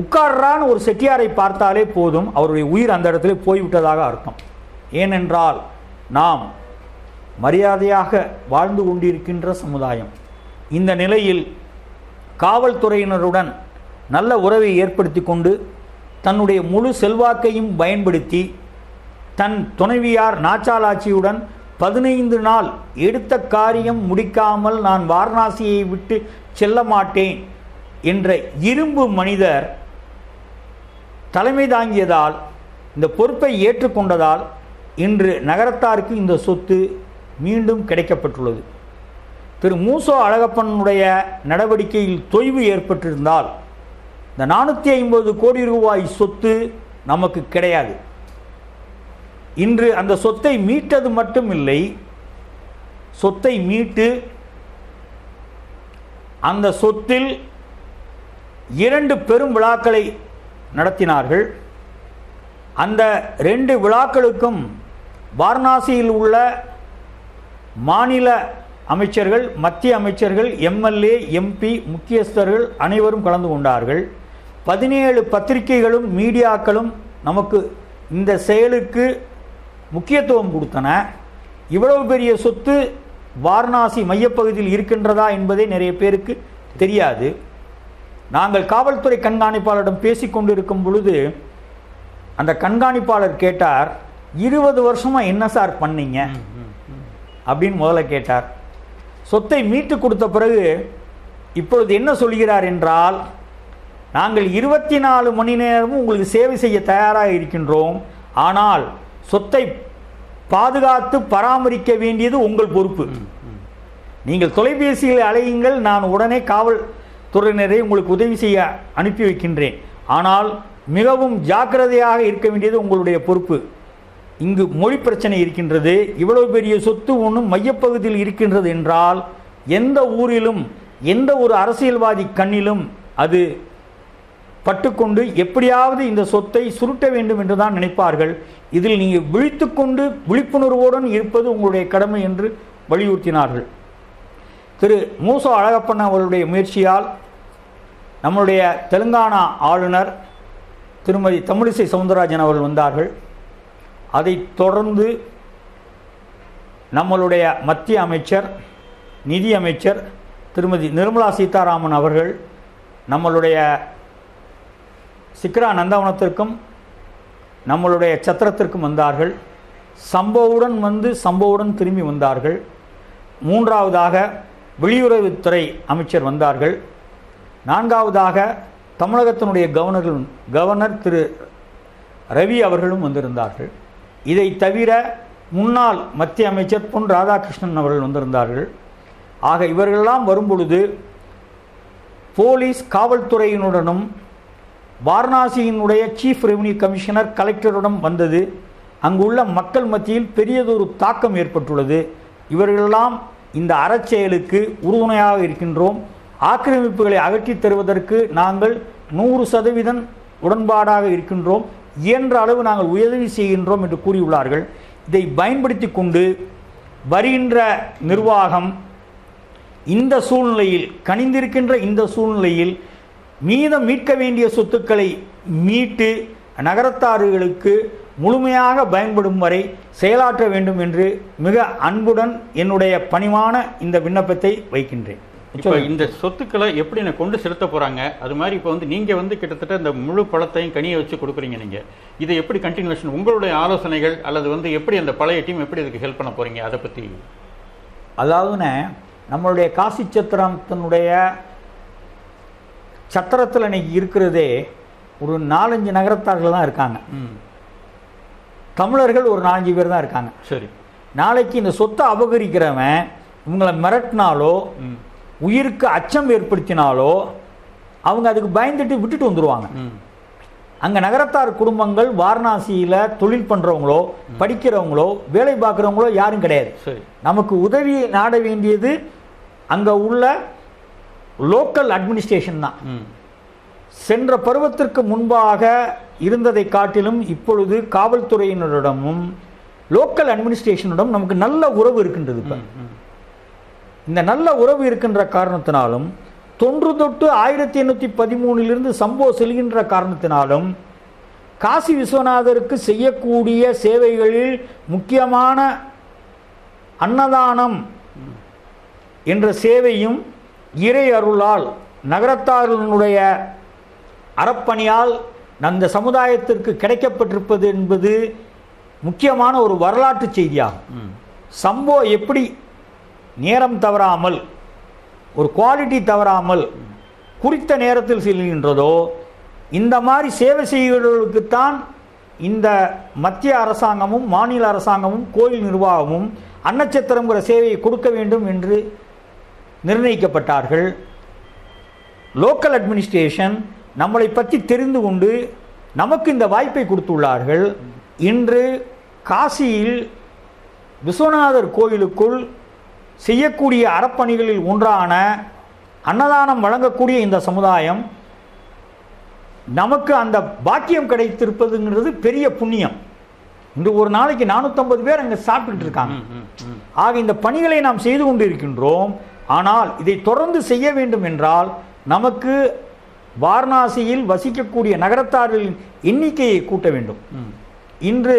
உட்கார்றான்னு ஒரு செட்டியாரை பார்த்தாலே போதும், அவருடைய உயிர் அந்த இடத்துல போய்விட்டதாக அர்த்தம். ஏனென்றால் நாம் மரியாதையாக வாழ்ந்து கொண்டிருக்கின்ற சமுதாயம். இந்த நிலையில் காவல்துறையினருடன் நல்ல உறவை ஏற்படுத்தி கொண்டு தன்னுடைய முழு செல்வாக்கையும் பயன்படுத்தி தன் துணைவியார் நாச்சாலாட்சியுடன் 15 நாள் எடுத்த காரியம் முடிக்காமல் நான் வாரணாசியை விட்டு செல்ல மாட்டேன் என்ற இரும்பு மனிதர் தலைமை தாங்கியதால், இந்த பொறுப்பை ஏற்றுக்கொண்டதால் இன்று நகரத்தாருக்கு இந்த சொத்து மீண்டும் கிடைக்கப்பட்டுள்ளது. திரு மூசோ அழகப்பனுடைய நடவடிக்கையில் தொய்வு ஏற்பட்டிருந்தால் இந்த 450 கோடி ரூபாய் சொத்து நமக்கு கிடையாது. இன்று அந்த சொத்தை மீட்டது மட்டும் இல்லை, சொத்தை மீட்டு அந்த சொத்தில் 2 பெரும் விழாக்களை நடத்தினார்கள். அந்த 2 விழாக்களுக்கும் வாரணாசியில் உள்ள மாநில அமைச்சர்கள், மத்திய அமைச்சர்கள், எம்எல்ஏ, எம்பி, முக்கியஸ்தர்கள் அனைவரும் கலந்து கொண்டார்கள். 17 பத்திரிகைகளும் மீடியாக்களும் நமக்கு இந்த செயலுக்கு முக்கியத்துவம் கொடுத்தன. இவ்வளவு பெரிய சொத்து வாரணாசி மையப்பகுதியில் இருக்கின்றதா என்பதே நிறைய பேருக்கு தெரியாது. நாங்கள் காவல்துறை கண்காணிப்பாளரிடம் பேசிக்கொண்டிருக்கும் பொழுது அந்த கண்காணிப்பாளர் கேட்டார், 20 வருஷமா என்ன சார் பண்ணீங்க அப்படின்னு முதல்ல கேட்டார். சொத்தை மீட்டு கொடுத்த பிறகு இப்பொழுது என்ன சொல்கிறார் என்றால், நாங்கள் 24 மணி நேரமும் உங்களுக்கு சேவை செய்ய தயாராக இருக்கின்றோம், ஆனால் சொத்தை பாதுகாத்து பராமரிக்க வேண்டியது உங்கள் பொறுப்பு. நீங்கள் தொலைபேசியில் அழையுங்கள், நான் உடனே காவல்துறையினரை உங்களுக்கு உதவி செய்ய அனுப்பி வைக்கின்றேன், ஆனால் மிகவும் ஜாக்கிரதையாக இருக்க வேண்டியது உங்களுடைய பொறுப்பு. இங்கு மொழி பிரச்சனை இருக்கின்றது, இவ்வளவு பெரிய சொத்து ஒன்றும் மையப்பகுதியில் இருக்கின்றது என்றால் எந்த ஊரிலும் எந்த ஒரு அரசியல்வாதி கண்ணிலும் அது பட்டுக்கொண்டு எப்படியாவது இந்த சொத்தை சுருட்ட வேண்டும் என்று தான் நினைப்பார்கள். இதில் நீங்கள் விழித்துக்கொண்டு விழிப்புணர்வோடு இருப்பது உங்களுடைய கடமை என்று வலியுறுத்தினார்கள். திரு மூசோ அழகப்பன் அவர்களுடைய முயற்சியால் நம்முடைய தெலுங்கானா ஆளுநர் திருமதி தமிழிசை சவுந்தரராஜன் அவர்கள் வந்தார்கள். அதைத் தொடர்ந்து நம்மளுடைய மத்திய அமைச்சர் நிதி அமைச்சர் திருமதி நிர்மலா சீதாராமன் அவர்கள் நம்மளுடைய சிக்ரா நந்தவனத்திற்கும் நம்மளுடைய சத்திரத்திற்கும் வந்தார்கள். சம்பவுடன் வந்து சம்பவுடன் திரும்பி வந்தார்கள். மூன்றாவதாக வெளியுறவுத்துறை அமைச்சர் வந்தார்கள். நான்காவதாக தமிழகத்தினுடைய கவர்னர் திரு ரவி அவர்களும் வந்திருந்தார்கள். இதை தவிர முன்னாள் மத்திய அமைச்சர் பொன் ராதாகிருஷ்ணன் அவர்கள் வந்திருந்தார்கள். ஆக இவர்களெல்லாம் வரும்பொழுது போலீஸ் காவல்துறையினுடனும் வாரணாசியினுடைய சீஃப் ரெவென்யூ கமிஷனர் கலெக்டருடன் வந்தது. அங்குள்ள மக்கள் மத்தியில் பெரியதொரு தாக்கம் ஏற்பட்டுள்ளது. இவர்களெல்லாம் இந்த அறச்செயலுக்கு உறுதுணையாக இருக்கின்றோம், ஆக்கிரமிப்புகளை அகற்றித் தருவதற்கு நாங்கள் 100% உடன்பாடாக இருக்கின்றோம், இயன்ற அளவு நாங்கள் உதவி செய்கின்றோம் என்று கூறியுள்ளார்கள். இதை பயன்படுத்தி கொண்டு வருகின்ற நிர்வாகம் இந்த சூழ்நிலையில் கனிந்திருக்கின்ற இந்த சூழ்நிலையில் மீதம் மீட்க வேண்டிய சொத்துக்களை மீட்டு நகரத்தார்களுக்கு முழுமையாக பயன்படும் வரை செயலாற்ற வேண்டும் என்று மிக அன்புடன் என்னுடைய பணிவான இந்த விண்ணப்பத்தை வைக்கின்றேன். இப்போ இந்த சொத்துக்களை எப்படி நான் கொண்டு செலுத்த போகிறாங்க, அது மாதிரி இப்போ வந்து நீங்கள் வந்து கிட்டத்தட்ட இந்த முழு பழத்தையும் கனியை வச்சு கொடுக்குறீங்க. நீங்கள் இதை எப்படி கண்டினியூஷன், உங்களுடைய ஆலோசனைகள் அல்லது வந்து எப்படி அந்த பழைய டீம் எப்படி இதுக்கு ஹெல்ப் பண்ண போகிறீங்க, அதை பற்றி. அதாவதுன்னு நம்மளுடைய காசி சத்திரத்தினுடைய சத்திரத்தில் இன்னைக்கு இருக்கிறதே ஒரு 4-5 நகரத்தார்கள் தான் இருக்காங்க. தமிழர்கள் ஒரு 4-5 பேர் தான் இருக்காங்க. சரி, நாளைக்கு இந்த சொத்தை அபகரிக்கிறவன் இவங்களை மிரட்டினாலோ உயிருக்கு அச்சம் ஏற்படுத்தினாலோ அவங்க அதுக்கு பயந்துட்டு விட்டுட்டு வந்துடுவாங்க. அங்கே நகரத்தார் குடும்பங்கள் வாரணாசியில் தொழில் பண்ணுறவங்களோ படிக்கிறவங்களோ வேலை பார்க்குறவங்களோ யாரும் கிடையாது. நமக்கு உதவி நாட வேண்டியது அங்கே உள்ள லோக்கல் அட்மினிஸ்ட்ரேஷன் தான். சென்ற பருவத்திற்கு முன்பாக இருந்ததை காட்டிலும் இப்பொழுது காவல்துறையினரிடமும் லோக்கல் அட்மினிஸ்ட்ரேஷனிடம் நமக்கு நல்ல உறவு இருக்கின்றது. இப்போ இந்த நல்ல உறவு இருக்கின்ற காரணத்தினாலும் தொன்று தொட்டு 1813 சம்போ செல்கின்ற காரணத்தினாலும் காசி விஸ்வநாதருக்கு செய்யக்கூடிய சேவைகளில் முக்கியமான அன்னதானம் என்ற சேவையும் இறை அருளால் நகரத்தார்களுடைய அறப்பணியால் அந்த சமுதாயத்திற்கு கிடைக்கப்பட்டிருப்பது என்பது முக்கியமான ஒரு வரலாற்று செய்தியாகும். சம்போ எப்படி நேரம் தவறாமல் ஒரு குவாலிட்டி தவறாமல் குறித்த நேரத்தில் செல்கின்றதோ இந்த மாதிரி சேவை செய்கிறவர்களுக்குத்தான் இந்த மத்திய அரசாங்கமும் மாநில அரசாங்கமும் கோயில் நிர்வாகமும் அன்னச்சத்திரங்கிற சேவையை கொடுக்க வேண்டும் என்று நிர்ணயிக்கப்பட்டார்கள். லோக்கல் அட்மினிஸ்ட்ரேஷன் நம்மளை பற்றி தெரிந்து கொண்டு நமக்கு இந்த வாய்ப்பை கொடுத்துள்ளார்கள். இன்று காசியில் விஸ்வநாதர் கோயிலுக்குள் செய்யக்கூடிய அறப்பணிகளில் ஒன்றான அன்னதானம் வழங்கக்கூடிய இந்த சமுதாயம் நமக்கு அந்த பாக்கியம் கிடைத்திருப்பதுங்கிறது பெரிய புண்ணியம். இன்று ஒரு நாளைக்கு 450 பேர் அங்கே சாப்பிட்டு இருக்காங்க. ஆக இந்த பணிகளை நாம் செய்து கொண்டு இருக்கின்றோம். ஆனால் இதை தொடர்ந்து செய்ய வேண்டும் என்றால் நமக்கு வாரணாசியில் வசிக்கக்கூடிய நகரத்தார்களின் எண்ணிக்கையை கூட்ட வேண்டும். இன்று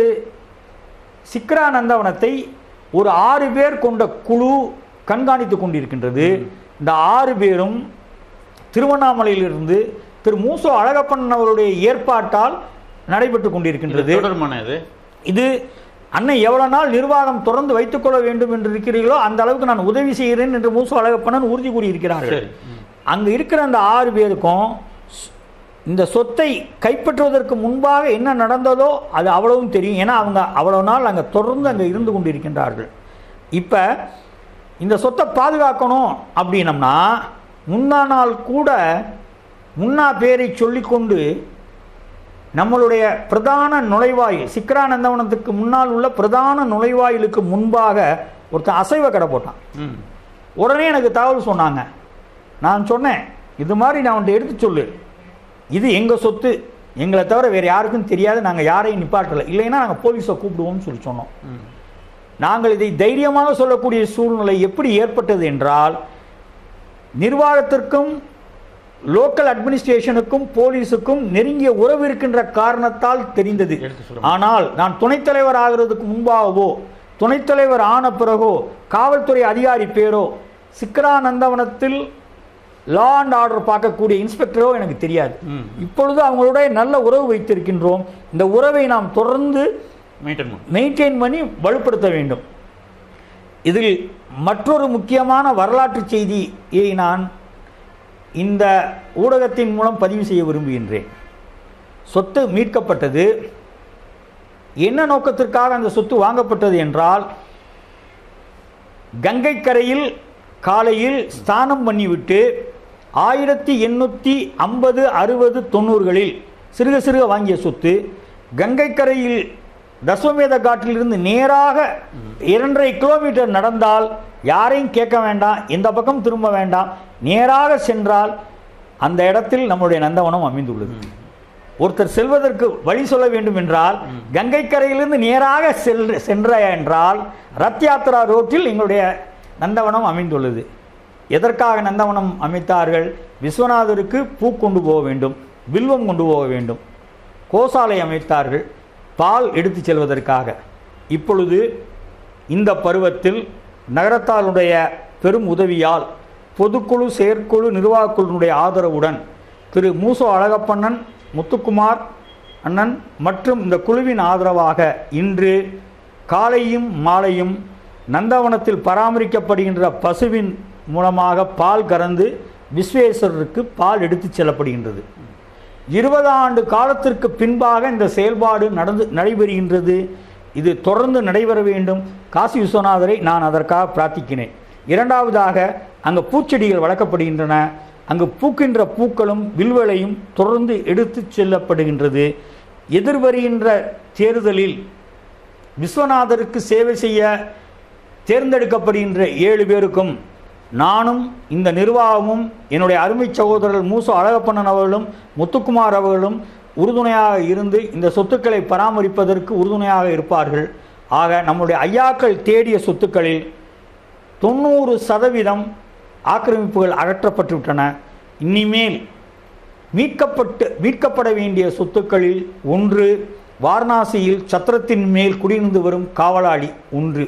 சிக்ரா நந்தவனத்தை ஒரு 6 பேர் கொண்ட குழு கண்காணித்து கொண்டிருக்கின்றது. இந்த 6 பேரும் திருவண்ணாமலையிலிருந்து திரு மூசோ அழகப்பன் அவருடைய ஏற்பாட்டால் நடைபெற்று கொண்டிருக்கின்றது. இது அன்னை எவ்வளவு நாள் நிர்வாகம் தொடர்ந்து வைத்துக் கொள்ள வேண்டும் என்று இருக்கிறீர்களோ அந்த அளவுக்கு நான் உதவி செய்கிறேன் என்று மூசோ அழகப்பன் உறுதி கூறியிருக்கிறார்கள். அங்கு இருக்கிற அந்த 6 பேருக்கும் இந்த சொத்தை கைப்பற்றுவதற்கு முன்பாக என்ன நடந்ததோ அது அவ்வளவும் தெரியும். ஏன்னா அவங்க அவ்வளவு நாள் அங்கே தொடர்ந்து அங்கே இருந்து கொண்டிருக்கின்றார்கள். இப்போ இந்த சொத்தை பாதுகாக்கணும் அப்படின்னம்னா முன்னா நாள் கூட முன்னா பேரை சொல்லிக்கொண்டு நம்மளுடைய பிரதான நுழைவாயில் சிக்ரா நந்தவனத்துக்கு முன்னால் உள்ள பிரதான நுழைவாயிலுக்கு முன்பாக ஒருத்தன் அசைவ கடை போட்டான். உடனே எனக்கு தகவல் சொன்னாங்க. நான் சொன்னேன், இது மாதிரி நான் அவன்கிட்ட எடுத்து சொல்லு, இது எங்கள் சொத்து, எங்களை தவிர வேறு யாருக்கும் தெரியாது, நாங்கள் யாரையும் நிப்பாட்டலை, இல்லைன்னா நாங்கள் போலீஸை கூப்பிடுவோம்னு சொல்லி சொன்னோம். நாங்கள் இதை தைரியமாக சொல்லக்கூடிய சூழ்நிலை எப்படி ஏற்பட்டது என்றால், நிர்வாகத்திற்கும் லோக்கல் அட்மினிஸ்ட்ரேஷனுக்கும் போலீஸுக்கும் நெருங்கிய உறவு இருக்கின்ற காரணத்தால் தெரிந்தது. ஆனால் நான் துணைத் தலைவர் ஆகிறதுக்கு முன்பாகவோ துணைத் தலைவர் ஆன பிறகோ காவல்துறை அதிகாரி பேரோ சிக்ரா நந்தவனத்தில் லா அண்ட் ஆர்டர் பார்க்கக்கூடிய இன்ஸ்பெக்டரோ எனக்கு தெரியாது. இப்பொழுது அவங்களுடைய நல்ல உறவு வைத்திருக்கின்றோம். இந்த உறவை நாம் தொடர்ந்து மெயின்டைன் பண்ணி வலுப்படுத்த வேண்டும். இதில் மற்றொரு முக்கியமான வரலாற்று செய்தியை நான் இந்த ஊடகத்தின் மூலம் பதிவு செய்ய விரும்புகின்றேன். சொத்து மீட்கப்பட்டது. என்ன நோக்கத்திற்காக அந்த சொத்து வாங்கப்பட்டது என்றால், கங்கை கரையில் காலையில் ஸ்நானம் பண்ணிவிட்டு 1850, 60, 90களில் சிறுக சிறுக வாங்கிய சொத்து. கங்கை கரையில் தஸ்வமேத காட்டிலிருந்து நேராக 2.5 கிலோமீட்டர் நடந்தால் யாரையும் கேட்க வேண்டாம், எந்த பக்கம் திரும்ப வேண்டாம், நேராக சென்றால் அந்த இடத்தில் நம்முடைய நந்தவனம் அமைந்துள்ளது. ஒருத்தர் செல்வதற்கு வழி சொல்ல வேண்டும் என்றால் கங்கை கரையிலிருந்து நேராக சென்ற என்றால் ரத் யாத்ரா ரோட்டில் எங்களுடைய நந்தவனம் அமைந்துள்ளது. எதற்காக நந்தவனம் அமைத்தார்கள்? விஸ்வநாதருக்கு பூ கொண்டு போக வேண்டும், வில்வம் கொண்டு போக வேண்டும். கோசாலை அமைத்தார்கள் பால் எடுத்து செல்வதற்காக. இப்பொழுது இந்த பருவத்தில் நகரத்தாருடைய பெரும் உதவியால் பொதுக்குழு செயற்குழு நிர்வாகக்குழுனுடைய ஆதரவுடன் திரு மூசோ அழகப்பண்ணன், முத்துக்குமார் அண்ணன் மற்றும் இந்த குழுவின் ஆதரவாக இன்று காலையும் மாலையும் நந்தவனத்தில் பராமரிக்கப்படுகின்ற பசுவின் மூலமாக பால் கறந்து விஸ்வேஸ்வரருக்கு பால் எடுத்து செல்லப்படுகின்றது. 20 ஆண்டு காலத்திற்கு பின்பாக இந்த செயல்பாடு நடைபெறுகின்றது. இது தொடர்ந்து நடைபெற வேண்டும். காசி விஸ்வநாதரை நான் அதற்காக பிரார்த்திக்கிறேன். இரண்டாவதாக அங்கு பூச்செடிகள் வளர்க்கப்படுகின்றன. அங்கு பூக்கின்ற பூக்களும் வில்வலையும் தொடர்ந்து எடுத்து செல்லப்படுகின்றது. எதிர்வருகின்ற தேர்தலில் விஸ்வநாதருக்கு சேவை செய்ய தேர்ந்தெடுக்கப்படுகின்ற 7 பேருக்கும் நானும் இந்த நிர்வாகமும் என்னுடைய அருமை சகோதரர்கள் மூசோ அழகப்பண்ணன் அவர்களும் முத்துக்குமார் அவர்களும் உறுதுணையாக இருந்து இந்த சொத்துக்களை பராமரிப்பதற்கு உறுதுணையாக இருப்பார்கள். ஆக நம்முடைய ஐயாக்கள் தேடிய சொத்துக்களில் 90% ஆக்கிரமிப்புகள் அகற்றப்பட்டுவிட்டன. இனிமேல் மீட்கப்பட வேண்டிய சொத்துக்களில் 1 வாரணாசியில் சத்திரத்தின் மேல் குடியிருந்து வரும் காவலாளி 1,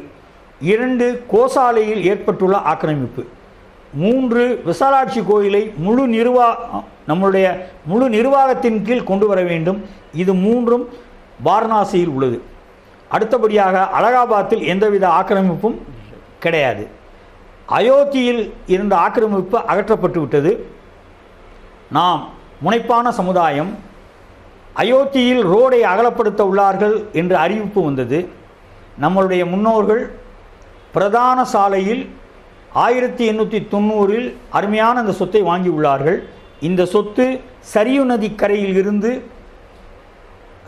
2 கோசாலையில் ஏற்பட்டுள்ள ஆக்கிரமிப்பு, 3 விசாலாட்சி கோயிலை நம்முடைய முழு நிர்வாகத்தின் கீழ் கொண்டு வர வேண்டும். இது 3ம் வாரணாசியில் உள்ளது. அடுத்தபடியாக அலகாபாத்தில் எந்தவித ஆக்கிரமிப்பும் கிடையாது. அயோத்தியில் இருந்த ஆக்கிரமிப்பு அகற்றப்பட்டு விட்டது. நாம் முனைப்பான சமுதாயம். அயோத்தியில் ரோடை அகலப்படுத்த உள்ளார்கள் என்று அறிவிப்பு வந்தது. நம்மளுடைய முன்னோர்கள் பிரதான சாலையில் 1890 அருமையான அந்த சொத்தை வாங்கி உள்ளார்கள். இந்த சொத்து சரியு நதி கரையில் இருந்து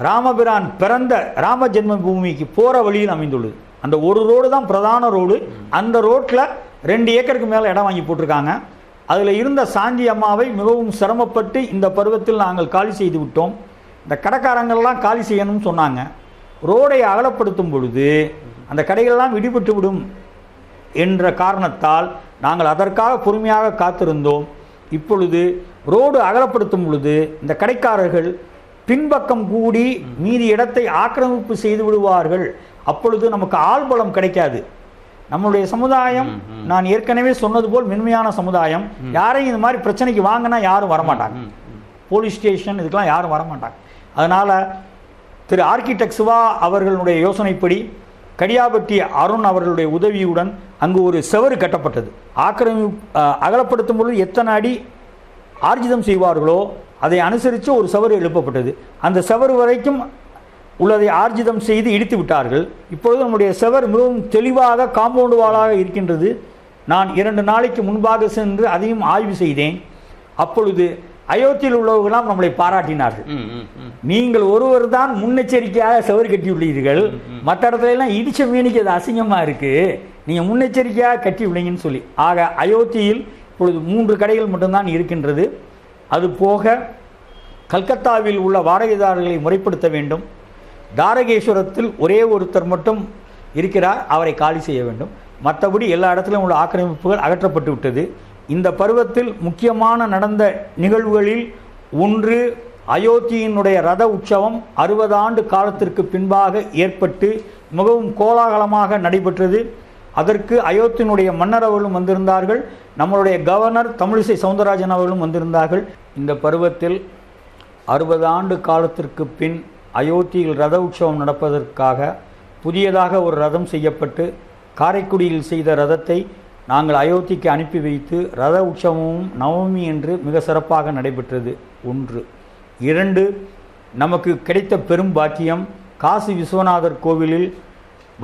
ராமபிரான் பிறந்த ராம ஜென்ம பூமிக்கு போகிற வழியில் அமைந்துள்ளது. அந்த ஒரு ரோடு தான் பிரதான ரோடு. அந்த ரோட்டில் 2 ஏக்கருக்கு மேலே இடம் வாங்கி போட்டிருக்காங்க. அதில் இருந்த சாந்தி அம்மாவை மிகவும் சிரமப்பட்டு இந்த பருவத்தில் நாங்கள் காலி செய்து விட்டோம். இந்த கடைக்காரங்கள்லாம் காலி செய்யணும்னு சொன்னாங்க. ரோடை அகலப்படுத்தும் பொழுது அந்த கடைகளெல்லாம் விடுபட்டு விடும் என்ற காரணத்தால் நாங்கள் அதற்காக பொறுமையாக காத்திருந்தோம். இப்பொழுது ரோடு அகலப்படுத்தும் பொழுது இந்த கடைக்காரர்கள் பின்பக்கம் கூடி மீதி இடத்தை ஆக்கிரமிப்பு செய்து விடுவார்கள், அப்பொழுது நமக்கு ஆள்பலம் கிடைக்காது. நம்மளுடைய சமுதாயம் நான் ஏற்கனவே சொன்னது போல் மென்மையான சமுதாயம். யாரையும் இந்த மாதிரி பிரச்சனைக்கு வாங்கினா யாரும் வரமாட்டாங்க. போலீஸ் ஸ்டேஷன் இதுக்கெல்லாம் யாரும் வரமாட்டாங்க. அதனால் திரு ஆர்கிடெக்ட் சிவா அவர்களுடைய யோசனைப்படி கடியாபட்டி அருண் அவர்களுடைய உதவியுடன் அங்கு ஒரு செவரு கட்டப்பட்டது. அகலப்படுத்தும் பொழுது எத்தனை அடி ஆர்ஜிதம் செய்வார்களோ அதை அனுசரித்து ஒரு செவரு எழுப்பப்பட்டது. அந்த செவரு வரைக்கும் உள்ளதை ஆர்ஜிதம் செய்து இடித்து விட்டார்கள். இப்பொழுது நம்முடைய செவர் மிகவும் தெளிவாக காம்பவுண்டு வாலாக இருக்கின்றது. நான் 2 நாளைக்கு முன்பாக சென்று அதையும் ஆய்வு செய்தேன். அப்பொழுது அயோத்தியில் உள்ளவர்களாம் நம்மளை பாராட்டினார்கள். நீங்கள் ஒருவர் தான் முன்னெச்சரிக்கையாக செவர் கட்டியுள்ளீர்கள், மற்ற இடத்துல எல்லாம் இடிச்ச மீனுக்கு அது அசிங்கமாக இருக்கு, நீங்கள் முன்னெச்சரிக்கையாக கட்டி உள்ளீங்கன்னு சொல்லி. ஆக அயோத்தியில் இப்பொழுது 3 கடைகள் மட்டும்தான் இருக்கின்றது. அது போக கல்கத்தாவில் உள்ள வாடகைதாரர்களை முறைப்படுத்த வேண்டும். தாரகேஸ்வரத்தில் ஒரே ஒருத்தர் மட்டும் இருக்கிறார், அவரை காலி செய்ய வேண்டும். மற்றபடி எல்லா இடத்திலும் உள்ள ஆக்கிரமிப்புகள் அகற்றப்பட்டு விட்டது. இந்த பருவத்தில் முக்கியமான நடந்த நிகழ்வுகளில் ஒன்று, அயோத்தியினுடைய ரத உற்சவம் 60 ஆண்டு காலத்திற்கு பின்பாக ஏற்பட்டு மிகவும் கோலாகலமாக நடைபெற்றது. அதற்கு அயோத்தியினுடைய மன்னர் அவர்களும் வந்திருந்தார்கள், நம்மளுடைய கவர்னர் தமிழிசை சவுந்தரராஜன் அவர்களும் வந்திருந்தார்கள். இந்த பருவத்தில் 60 ஆண்டு காலத்திற்கு பின் அயோத்தியில் ரத உற்சவம் நடப்பதற்காக புதியதாக ஒரு ரதம் செய்யப்பட்டு காரைக்குடியில் செய்த ரதத்தை நாங்கள் அயோத்திக்கு அனுப்பி வைத்து ரத உற்சவமும் நவமி என்று மிக சிறப்பாக நடைபெற்றது. 1. 2, நமக்கு கிடைத்த பெரும் பாக்கியம், காசி விஸ்வநாதர் கோவிலில்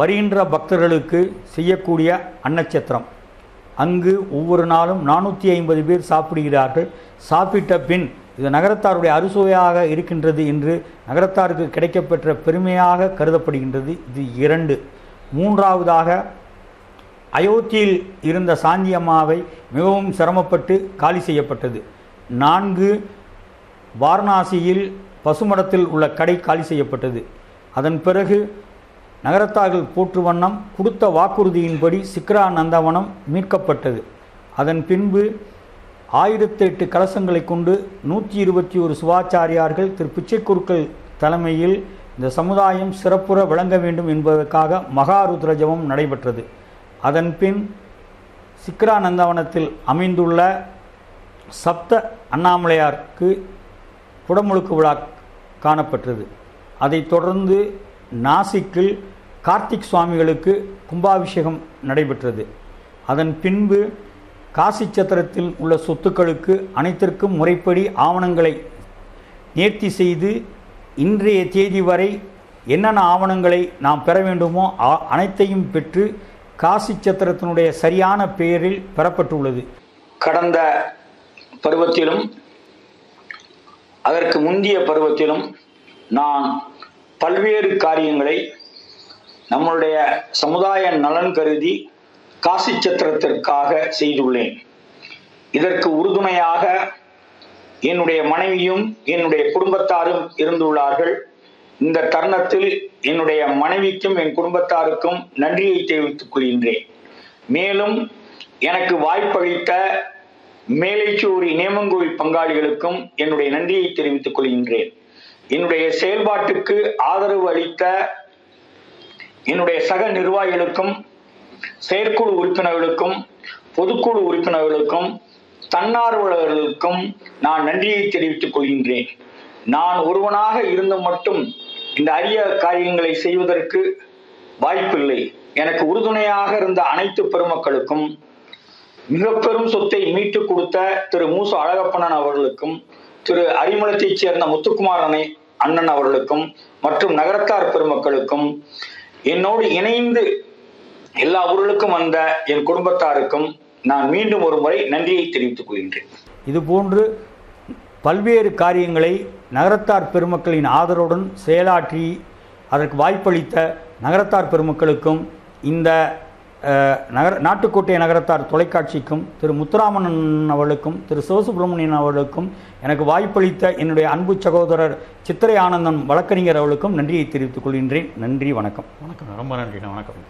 வருகின்ற பக்தர்களுக்கு செய்யக்கூடிய அன்னச்சத்திரம். அங்கு ஒவ்வொரு நாளும் 450 பேர் சாப்பிடுகிறார்கள். சாப்பிட்ட பின் இது நகரத்தாருடைய அறுசுவையாக இருக்கின்றது என்று நகரத்தாருக்கு கிடைக்கப்பெற்ற பெருமையாக கருதப்படுகின்றது. இது 2. 3வதாக அயோத்தியில் இருந்த சாந்தி அம்மாவை மிகவும் சிரமப்பட்டு காலி செய்யப்பட்டது. 4, வாரணாசியில் பசுமடத்தில் உள்ள கடை காலி செய்யப்பட்டது. அதன் பிறகு நகரத்தார்கள் போற்று வண்ணம் கொடுத்த வாக்குறுதியின்படி சிக்ரா நந்தவனம் மீட்கப்பட்டது. அதன் பின்பு 1008 கலசங்களை கொண்டு 121 சிவாச்சாரியார்கள் திரு பிச்சைக்குருக்கள் தலைமையில் இந்த சமுதாயம் சிறப்புற விளங்க வேண்டும் என்பதற்காக மகாருத்ர ஜபம் நடைபெற்றது. அதன் பின் சிக்ரா நந்தவனத்தில் அமைந்துள்ள சப்த அண்ணாமலையாருக்கு குடமுழுக்கு விழா காணப்பட்டது. அதைத் தொடர்ந்து நாசிக்கில் கார்த்திக் சுவாமிகளுக்கு கும்பாபிஷேகம் நடைபெற்றது. அதன் பின்பு காசி சத்திரத்தில் உள்ள சொத்துக்களுக்கு அனைத்திற்கும் முறைப்படி ஆவணங்களை நேர்த்தி செய்து இன்றைய தேதி வரை என்னென்ன ஆவணங்களை நாம் பெற வேண்டுமோ அனைத்தையும் பெற்று காசி சத்திரத்தினுடைய சரியான பெயரில் பெறப்பட்டுள்ளது. கடந்த பருவத்திலும் அதற்கு முந்தைய பருவத்திலும் நான் பல்வேறு காரியங்களை நம்மளுடைய சமுதாய நலன் கருதி காசி சத்திரத்திற்காக செய்துள்ளேன். இதற்கு உறுதுணையாக என்னுடைய மனைவியும் என்னுடைய குடும்பத்தாரும் இருந்துள்ளார்கள். இந்த தருணத்தில் என்னுடைய மனைவிக்கும் என் குடும்பத்தாருக்கும் நன்றியை தெரிவித்துக் கொள்கின்றேன். மேலும் எனக்கு வாய்ப்பளித்த மேலைச்சூரி நேமங்கோவில் பங்காளிகளுக்கும் என்னுடைய நன்றியை தெரிவித்துக் கொள்கின்றேன். என்னுடைய செயல்பாட்டுக்கு ஆதரவு அளித்த என்னுடைய சக நிர்வாகிகளுக்கும், செயற்குழு உறுப்பினர்களுக்கும், பொதுக்குழு உறுப்பினர்களுக்கும், தன்னார்வலர்களுக்கும் நான் நன்றியை தெரிவித்துக் கொள்கின்றேன். நான் ஒருவனாக இருந்து மட்டும் இந்த அரிய காரியங்களை செய்வதற்கு வாய்ப்பில்லை. எனக்கு உறுதுணையாக இருந்த அனைத்து பெருமக்களுக்கும், மிக பெரும் சொத்தை மீட்டுக் கொடுத்த திரு மூசு அழகப்பண்ணன் அவர்களுக்கும், திரு அரிமளத்தைச் சேர்ந்த முத்துக்குமார் அண்ணன் அவர்களுக்கும் மற்றும் நகரத்தார் பெருமக்களுக்கும், என்னோடு இணைந்து எல்லா ஊர்களுக்கும் வந்த என் குடும்பத்தாருக்கும் நான் மீண்டும் ஒரு முறை நன்றியை தெரிவித்துக் கொள்கின்றேன். இதுபோன்று பல்வேறு காரியங்களை நகரத்தார் பெருமக்களின் ஆதரவுடன் செயலாற்றி அதற்கு வாய்ப்பளித்த நகரத்தார் பெருமக்களுக்கும், இந்த நாட்டுக்கோட்டை நகரத்தார் தொலைக்காட்சிக்கும், திரு முத்துராமன் அவர்களுக்கும், திரு சிவசுப்பிரமணியன் அவர்களுக்கும், எனக்கு வாய்ப்பளித்த என்னுடைய அன்பு சகோதரர் சித்திரை ஆனந்தன் வழக்கறிஞர் அவர்களுக்கும் நன்றியை தெரிவித்துக் கொள்கின்றேன். நன்றி, வணக்கம். வணக்கம், ரொம்ப நன்றி. வணக்கம்.